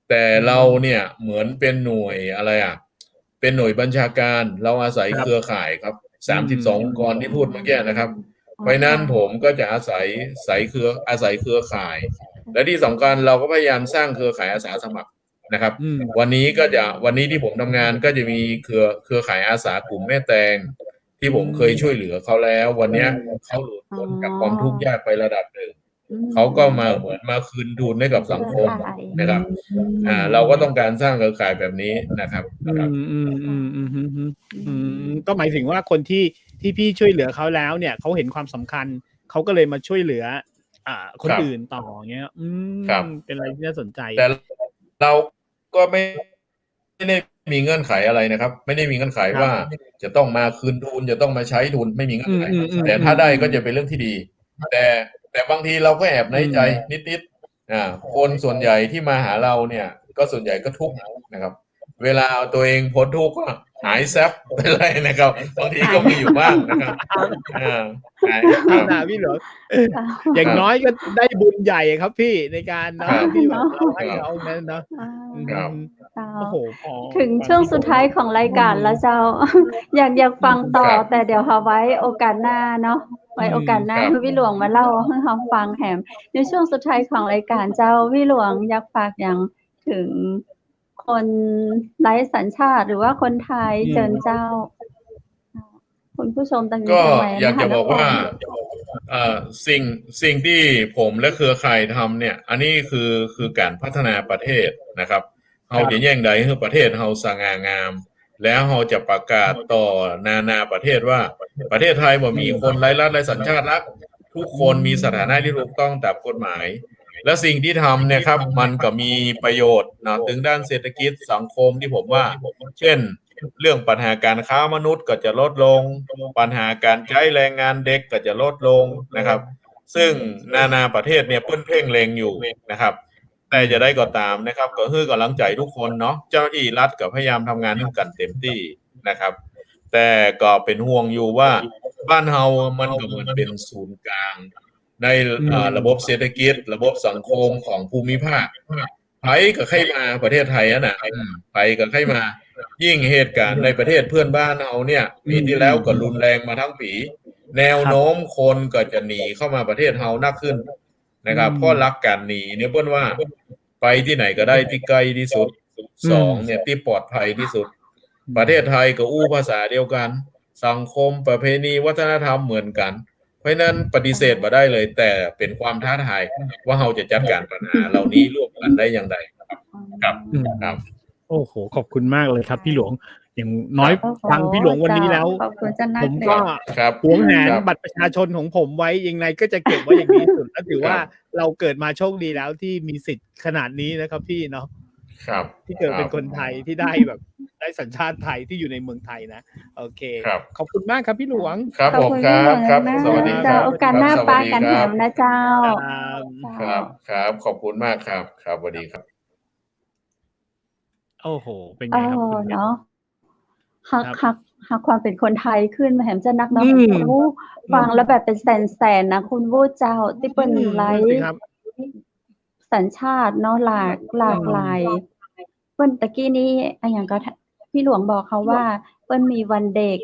แต่เราเนี่ยเหมือนเป็นหน่วยอะไรเป็นหน่วยบัญชาการเราอาศัยเครือข่ายครับ32 องค์กรที่พูดเมื่อกี้นะครับเพราะนั้นผมก็จะอาศัยเครือข่ายและที่สำคัญเราก็พยายามสร้างเครือข่ายอาสาสมัครนะครับวันนี้ที่ผมทำงานก็จะมีเครือข่ายอาสากลุ่มแม่แตงที่ผมเคยช่วยเหลือเขาแล้ววันนี้เขาหลุดพ้นจากความทุกข์ยากไประดับหนึ่งเขาก็มาเหมือนมาคืนทุนให้กับสังคมนะครับเราก็ต้องการสร้างเครือข่ายแบบนี้นะครับก็หมายถึงว่าคนที่พี่ช่วยเหลือเขาแล้วเนี่ยเขาเห็นความสำคัญเขาก็เลยมาช่วยเหลือคนอื่นต่อเงี้ยเป็นอะไรที่น่าสนใจแต่เราก็ไม่ได้มีเงื่อนไขอะไรนะครับไม่ได้มีเงื่อนไขว่าจะต้องมาคืนทุนจะต้องมาใช้ทุนไม่มีเงื่อนไขแต่ถ้าได้ก็จะเป็นเรื่องที่ดีแต่บางทีเราก็แอบในใจนิดคนส่วนใหญ่ที่มาหาเราเนี่ยก็ส่วนใหญ่ก็ทุกข์นะครับเวลาตัวเองพ้นทุกข์ก็หายแซบไปเลยนะครับบางทีก็มีอยู่บ้างนะครับพี่หลวงอย่างน้อยก็ได้บุญใหญ่ครับพี่ในการที่แบบเราให้เราเนี่ยเนาะโอ้โหถึงช่วงสุดท้ายของรายการแล้วเจ้าอยากฟังต่อแต่เดี๋ยวเอาไว้โอกาสหน้าเนาะไว้โอกาสหน้าพี่หลวงมาเล่าให้เราฟังแถมในช่วงสุดท้ายของรายการเจ้าพี่หลวงอยากฝากอย่างถึงคนไร้สัญชาติหรือว่าคนไทยเจิญเจ้าคุณผู้ชมต่างก็อยากจะบอกว่าสิ่งที่ผมและเครือข่ายทำเนี่ยอันนี้คือการพัฒนาประเทศนะครับเราจะแย่งใดให้ประเทศเราสง่างามแล้วเราจะประกาศต่อนานาประเทศว่าประเทศไทยบ่มีคนไร้รัฐไร้สัญชาติรักทุกคนมีสถานะที่ถูกต้องตามกฎหมายและสิ่งที่ทำเนี่ยครับมันก็มีประโยชน์นะถึงด้านเศรษฐกิจสังคมที่ผมว่าเช่นเรื่องปัญหาการค้ามนุษย์ก็จะลดลงปัญหาการใช้แรงงานเด็กก็จะลดลงนะครับซึ่งนานาประเทศเนี่ยเพ่งเล็งอยู่นะครับ แต่จะได้ก็ตามนะครับก็คือกำลังใจทุกคนเนาะเจ้าหน้าที่รัฐก็พยายามทำงานกันเต็มที่นะครับ แต่ก็เป็นห่วงอยู่ว่าบ้านเฮามันก็เหมือนเป็นศูนย์กลางในระบบเศรษฐกิจระบบสังคมของภูมิภาคไผก็ใครมาประเทศไทยนะไผก็ใครมายิ่งเหตุการณ์ในประเทศเพื่อนบ้านเฮาเนี่ยปีที่แล้วก็รุนแรงมาทั้งปี แนวโน้มคนก็จะหนีเข้ามาประเทศเฮานักขึ้นนะครับเพราะรักการหนีเนี่ยเปิ้นว่าไปที่ไหนก็ได้ที่ใกล้ที่สุดสองเนี่ยที่ปลอดภัยที่สุดประเทศไทยก็อู้ภาษาเดียวกันสังคมประเพณีวัฒนธรรมเหมือนกันเพราะนั้นปฏิเสธมาได้เลยแต่เป็นความท้าทายว่าเราจะจัดการปัญหาเหล่านี้ร่วมกันได้อย่างไรครับ โอ้โหขอบคุณมากเลยครับพี่หลวงอย่างน้อยฟังพี่หลวงวันนี้แล้วผมก็หวงแหนบัตรประชาชนของผมไว้ยังไงก็จะเก็บไว้อย่างนี้สุดและถือว่าเราเกิดมาโชคดีแล้วที่มีสิทธิ์ขนาดนี้นะครับพี่เนาะที่เกิดเป็นคนไทยที่ได้แบบได้สัญชาติไทยที่อยู่ในเมืองไทยนะโอเคขอบคุณมากครับพี่หลวงครับผมครับสวัสดีครับโอกาสหน้าปากันแถมนะเจ้าครับขอบคุณมากครับสวัสดีครับโอ้โหเป็นไงครับเนาะหักความเป็นคนไทยขึ้นมาแหมจะนักเนาะฟังแล้วแบบเป็นแสนนะคุณวูดเจ้าที่เป็นไลฟ์สัญชาติเนาะหลากหลายเปิ้นตะกี้นี้อย่างก็พี่หลวงบอกเขาว่าเปิ้นมีวันเด็ก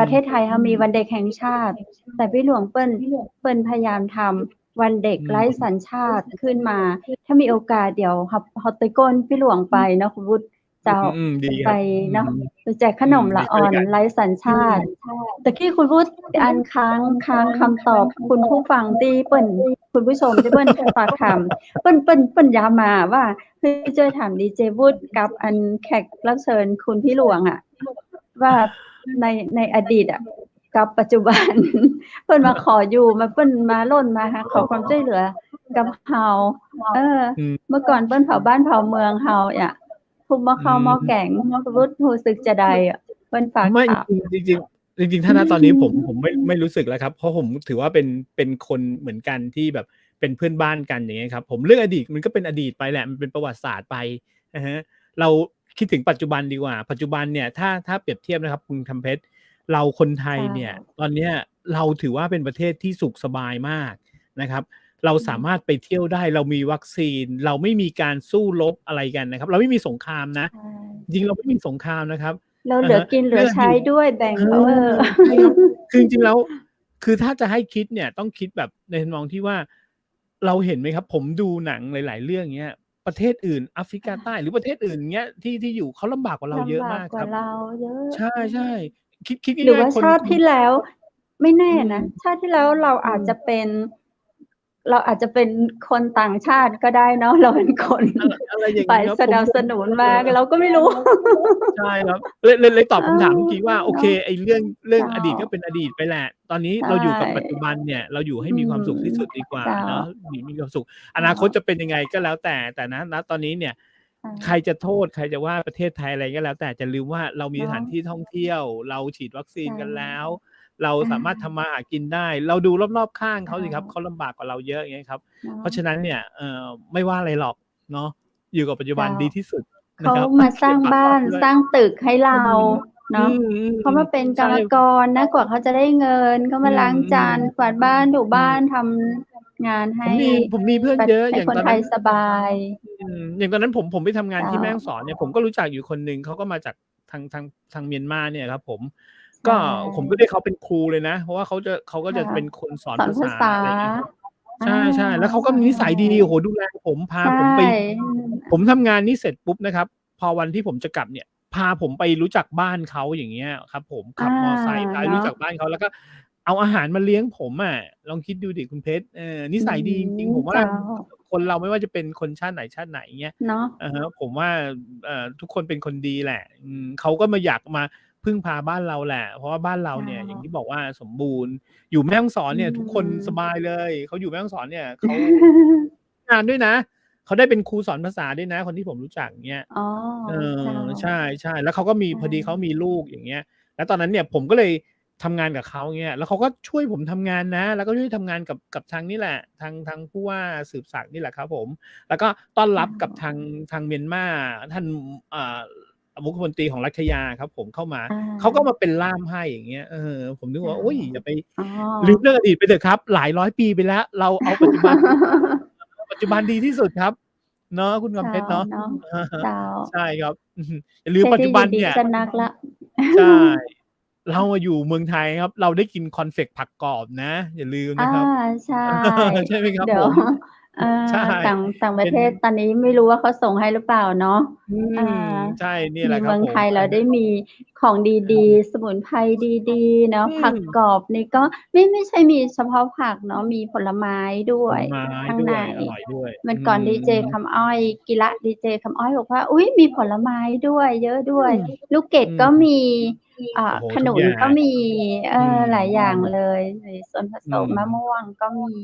ประเทศไทยเขามีวันเด็กแห่งชาติแต่พี่หลวงเปิ้นพยายามทำวันเด็กไร้สัญชาติขึ้นมาถ้ามีโอกาสเดี๋ยวเขาตะก้นพี่หลวงไปเนาะคุณวุฒิเจ้าไปเนาะแจกขนมละอ่อนไร้สัญชาติตะกี้คุณวุฒิอันค้างคำตอบคุณผู้ฟังที่เปิ้นคุณผู้ชมที่เปิ้นฝากถามเปิ้นย้ำมาว่าคือเจอถามดีเจวุฒิกับอันแขกรับเชิญคุณพี่หลวงอ่ะว่าในอดีตอ่ะกับปัจจุบันเพิ่นมาขออยู่มาเพิ่นมาล่นมาขอความช่วยเหลือกับเฮาเมื่อก่อนเพิ่นเผาบ้านเผาเมืองเฮาอ่ะคุมมาเข้าหม้อแกงรู้สึกจะได้อ่ะเพิ่นฝากไม่จริงถ้าณตอนนี้ผมไม่รู้สึกแล้วครับเพราะผมถือว่าเป็นคนเหมือนกันที่แบบเป็นเพื่อนบ้านกันอย่างเงี้ยครับผมเรื่องอดีตมันก็เป็นอดีตไปแหละมันเป็นประวัติศาสตร์ไปนะฮะเราคิดถึงปัจจุบันดีกว่าปัจจุบันเนี่ยถ้าเปรียบเทียบนะครับคุณคำเพชรเราคนไทยเนี่ยตอนนี้เราถือว่าเป็นประเทศที่สุขสบายมากนะครับเราสามารถไปเที่ยวได้เรามีวัคซีนเราไม่มีการสู้รบอะไรกันนะครับเราไม่มีสงครามนะจริงเราไม่มีสงครามนะครับเราเหลือกินเหลือใช้ด้วยแบ่งเขาคือจริงๆแล้วคือถ้าจะให้คิดเนี่ยต้องคิดแบบในทำนองที่ว่าเราเห็นไหมครับผมดูหนังหลายๆเรื่องเงี้ยประเทศอื่นแอฟริกาใต้หรือประเทศอื่นเงี้ยที่อยู่เขาลำบากกว่าเราเยอะมากครับใช่คิดหรือว่าชาติที่แล้วไม่แน่นะชาติที่แล้วเราอาจจะเป็นคนต่างชาติก็ได้เนาะเราเป็นคนไปสนับสนุนมาเราก็ไม่รู้ใช่ครับเลยตอบคำถามเมื่อกี้ว่าโอเคไอ้เรื่องอดีตก็เป็นอดีตไปแหละตอนนี้เราอยู่กับปัจจุบันเนี่ยเราอยู่ให้มีความสุขที่สุดดีกว่าเนาะมีความสุขอนาคตจะเป็นยังไงก็แล้วแต่นะตอนนี้เนี่ยใครจะโทษใครจะว่าประเทศไทยอะไรก็แล้วแต่จะลืมว่าเรามีสถานที่ท่องเที่ยวเราฉีดวัคซีนกันแล้วเราสามารถทำมาหากินได้เราดูรอบๆข้างเขาสิครับเขาลำบากกว่าเราเยอะอย่างเงี้ยครับเพราะฉะนั้นเนี่ยไม่ว่าอะไรหรอกเนาะอยู่กับปัจจุบันดีที่สุดเขามาสร้างบ้านสร้างตึกให้เราเนาะเขามาเป็นกรรมกรนะกว่าเขาจะได้เงินเขามาล้างจานกวาดบ้านถูบ้านทำงานให้ผมมีเพื่อนเยอะอย่างคนไทยสบายอย่างตอนนั้นผมไปทำงานที่แม่ฮ่องสอนเนี่ยผมก็รู้จักอยู่คนนึงเขาก็มาจากทางเมียนมาเนี่ยครับผมก็ได้เขาเป็นครูเลยนะเพราะว่าเขาก็จะเป็นคนสอนภาษาอะไรอย่างเงี้ยใช่แล้วเขาก็มีนิสัยดีโอ้โหดูแลผมพาผมไปผมทำงานนี้เสร็จปุ๊บนะครับพอวันที่ผมจะกลับเนี่ยพาผมไปรู้จักบ้านเขาอย่างเงี้ยครับผมขับมอไซค์ไปรู้จักบ้านเขาแล้วก็เอาอาหารมาเลี้ยงผมอ่ะลองคิดดูดิคุณเพชรนิสัยดีจริงผมว่าคนเราไม่ว่าจะเป็นคนชาติไหนเงี้ยเนาะผมว่าทุกคนเป็นคนดีแหละเขาก็มาอยากมาพึ่งพาบ้านเราแหละเพราะว่าบ้านเราเนี่ยอย่างที่บอกว่าสมบูรณ์อยู่แม่ฮ่องสอนเนี่ยทุกคนสบายเลยเขาอยู่แม่ฮ่องสอนเนี่ยเขางานด้วยนะเขาได้เป็นครูสอนภาษาด้วยนะคนที่ผมรู้จักเนี่ยใช่แล้วเขาก็มีพอดีเขามีลูกอย่างเงี้ยแล้วตอนนั้นเนี่ยผมก็เลย ทำงานกับเขาเงี้ยแล้วเขาก็ช่วยผมทำงานนะแล้วก็ช่วยทำงานกับทางนี่แหละทางผู้ว่าสืบศักดิ์นี่แหละครับผมแล้วก็ต้อนรับกับทางเมียนมาท่านมุขมนตรีของรัฐยาครับผมเข้ามาเขาก็มาเป็นล่ามให้อย่างเงี้ยผมนึกว่าโอ้ยอย่าไปลืมเรื่องอดีตไปเถอะครับหลายร้อยปีไปแล้วเราเอาปัจจุบันดีที่สุดครับเนาะคุณกำเพชรเนาะใช่ครับอย่าลืมปัจจุบันเนี่ยใช่เราอยู่เมืองไทยครับเราได้กินคอนเฟกผักกรอบนะอย่าลืมนะครับใช่ใช่ไหมครับผม ต่างประเทศตอนนี้ไม่รู้ว่าเขาส่งให้หรือเปล่าเนาะใช่นี่แหละครับเมืองไทยเราได้มีของดีๆสมุนไพรดีๆเนาะผักกรอบนี่ก็ไม่ใช่มีเฉพาะผักเนาะมีผลไม้ด้วยข้างในมันก่อนดีเจคำอ้อยกิระดีเจคำอ้อยบอกว่าอุ้ยมีผลไม้ด้วยเยอะด้วยลูกเกดก็มีขนุนก็มีหลายอย่างเลยส่วนผสมมะม่วงก็มี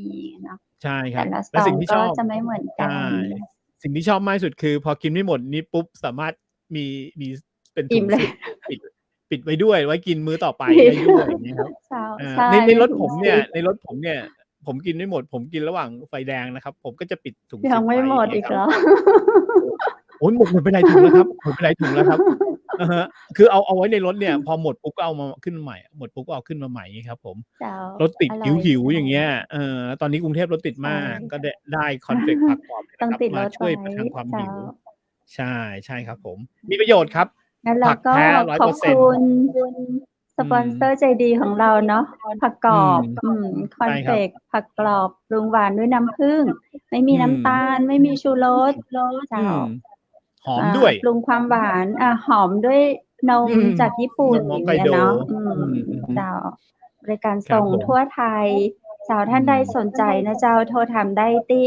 เนาะใช่ครับและสิ่งที่ชอบจะไม่เหมือนกันสิ่งที่ชอบมากที่สุดคือพอกินไม่หมดนี้ปุ๊บสามารถมีเป็นถุงปิดไว้ด้วยไว้กินมื้อต่อไปได้ด้วยอย่างนี้ครับในรถผมเนี่ยผมกินไม่หมดผมกินระหว่างไฟแดงนะครับผมก็จะปิดถุงยังไม่หมดอีกเหรอโอ้ยหมดไปหลายถุงแล้วครับหมดไปหลายถุงแล้วครับคือเอาไว้ในรถเนี่ยพอหมดปุ๊บก็เอามาขึ้นมาใหม่หมดปุ๊บก็เอาขึ้นมาใหม่ครับผมรถติดหิวอย่างเงี้ยตอนนี้กรุงเทพรถติดมากก็ได้คอนเฟกต์ผักกรอบนะครับมาช่วยประทังความหิวใช่ครับผมมีประโยชน์ครับผักแท้ 100% ขอบคุณสปอนเซอร์ใจดีของเราเนาะผักกรอบคอนเฟกต์ผักกรอบปรุงหวานด้วยน้ำผึ้งไม่มีน้ำตาลไม่มีชูรสหอมด้วยปรุงความหวานหอมด้วยนมจากญี่ปุ่นเนี่ยเนาะเจ้าบริการส่งทั่วไทยเจ้าท่านใดสนใจนะเจ้าโทรถามได้ที่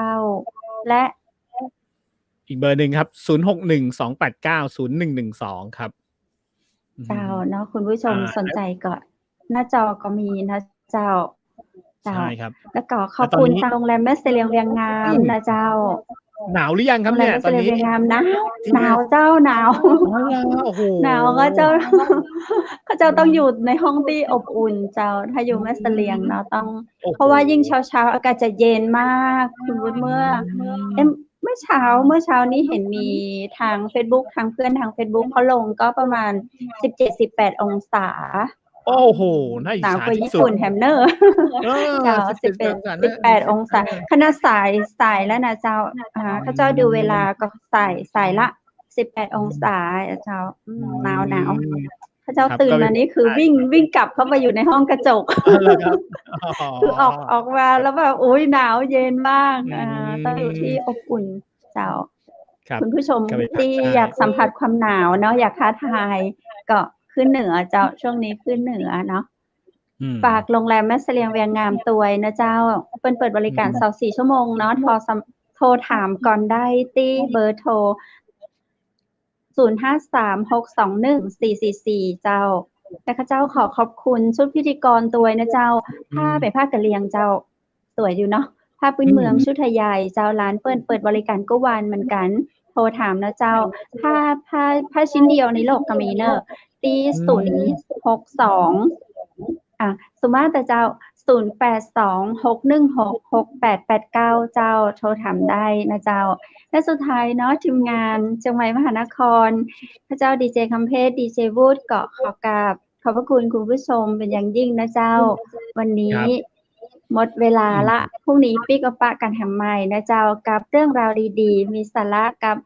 0856163199และอีกเบอร์หนึ่งครับ0612890112ครับเจ้าเนาะคุณผู้ชมสนใจก็หน้าจอก็มีนะเจ้าใช่ครับแล้วก็ขอบคุณทางโรงแรมแม่เสลียงเวียงงามนะเจ้าหนาวหรือยังครับเนี่ยตอนนี้เวียงงามนะหนาวเจ้าหนาวหนาวก็เจ้าต้องอยู่ในห้องที่อบอุ่นเจ้าถ้าอยู่แม่เสลียงเนาะต้องเพราะว่ายิ่งเช้าอากาศจะเย็นมากคุณวุฒิเมื่อเช้านี้เห็นมีทาง Facebook ทางเพื่อนทาง Facebook เขาลงก็ประมาณ 17-18 องศาโอ้โหน่าอิจฉาที่สุดญี่ปุ่นแฮมเนอร์เจ้า18 องศาขนาดสายแล้วนะเจ้าเขาเจ้าดูเวลาก็สายละ18 องศาเจ้าหนาวเขาเจ้าตื่นมานี่คือวิ่งกลับเข้าไปอยู่ในห้องกระจกคือออกมาแล้วแบบโอ้ยหนาวเย็นมากต้องอยู่ที่อบอุ่นเจ้าคุณผู้ชมที่อยากสัมผัสความหนาวเนาะอยากท้าทายก็ขึ้นเหนือเจ้าช่วงนี้ขึ้นเหนือเนาะฝากโรงแรมแม่เสลียงเวียงงามตัวยนะเจ้าเปิดบริการ24 ชั่วโมงเนาะโทรถามก่อนได้ที่เบอร์โทร0536214444เจ้าแต่ข้าเจ้าขอบคุณชุดพิธีกรตัวยนะเจ้าผ้าเป็นผ้ากะเหรี่ยงเจ้าสวยอยู่เนาะผ้าพื้นเมืองชุดไทยใหญ่เจ้าร้านเปิดบริการก็วันเหมือนกันโทรถามนะเจ้าผ้าชิ้นเดียวในโลกก็มีเนอะตี062สมมาแต่เจ้า0826166889เจ้าโทรถามได้นะเจ้าและสุดท้ายเนาะทีมงานเชียงใหม่มหานครพระเจ้าดีเจคำเพชรดีเจวูดเกาะขอบพระคุณคุณผู้ชมเป็นอย่างยิ่งนะเจ้าวันนี้หมดเวลาละพรุ่งนี้ปิ๊กกับปะกันแฮมใหม่นะเจ้ากับเรื่องราวดีๆมีสาระกับ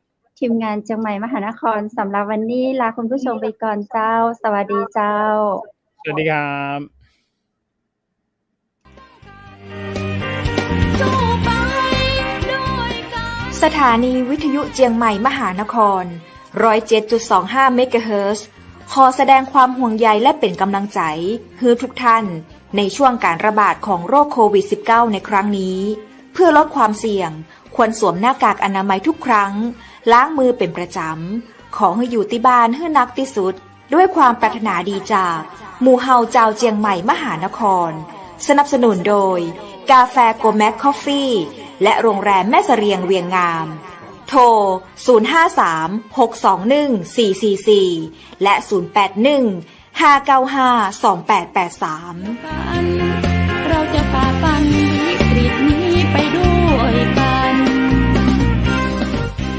ทีมงานเชียงใหม่มหานครสำหรับวันนี้ลาคุณผู้ชมไปก่อนเจ้าสวัสดีเจ้าสวัสดีครับสถานีวิทยุเจียงใหม่มหานคร 107.25 เมกะเฮิรตซ์ ขอแสดงความห่วงใยและเป็นกำลังใจให้ทุกท่านในช่วงการระบาดของโรคโควิด -19 ในครั้งนี้เพื่อลดความเสี่ยงควรสวมหน้ากากอนามัยทุกครั้งล้างมือเป็นประจำขอให้อยู่ที่บ้านให้นักที่สุดด้วยความปรารถนาดีจากหมู่เฮาเจ้าเจียงใหม่มหานครสนับสนุนโดยกาแฟโกแม็กคอฟฟี่และโรงแรมแม่เสรียงเวียงงาม โทร 053-621-444 และ 081-595-2883 เราจะฝ่า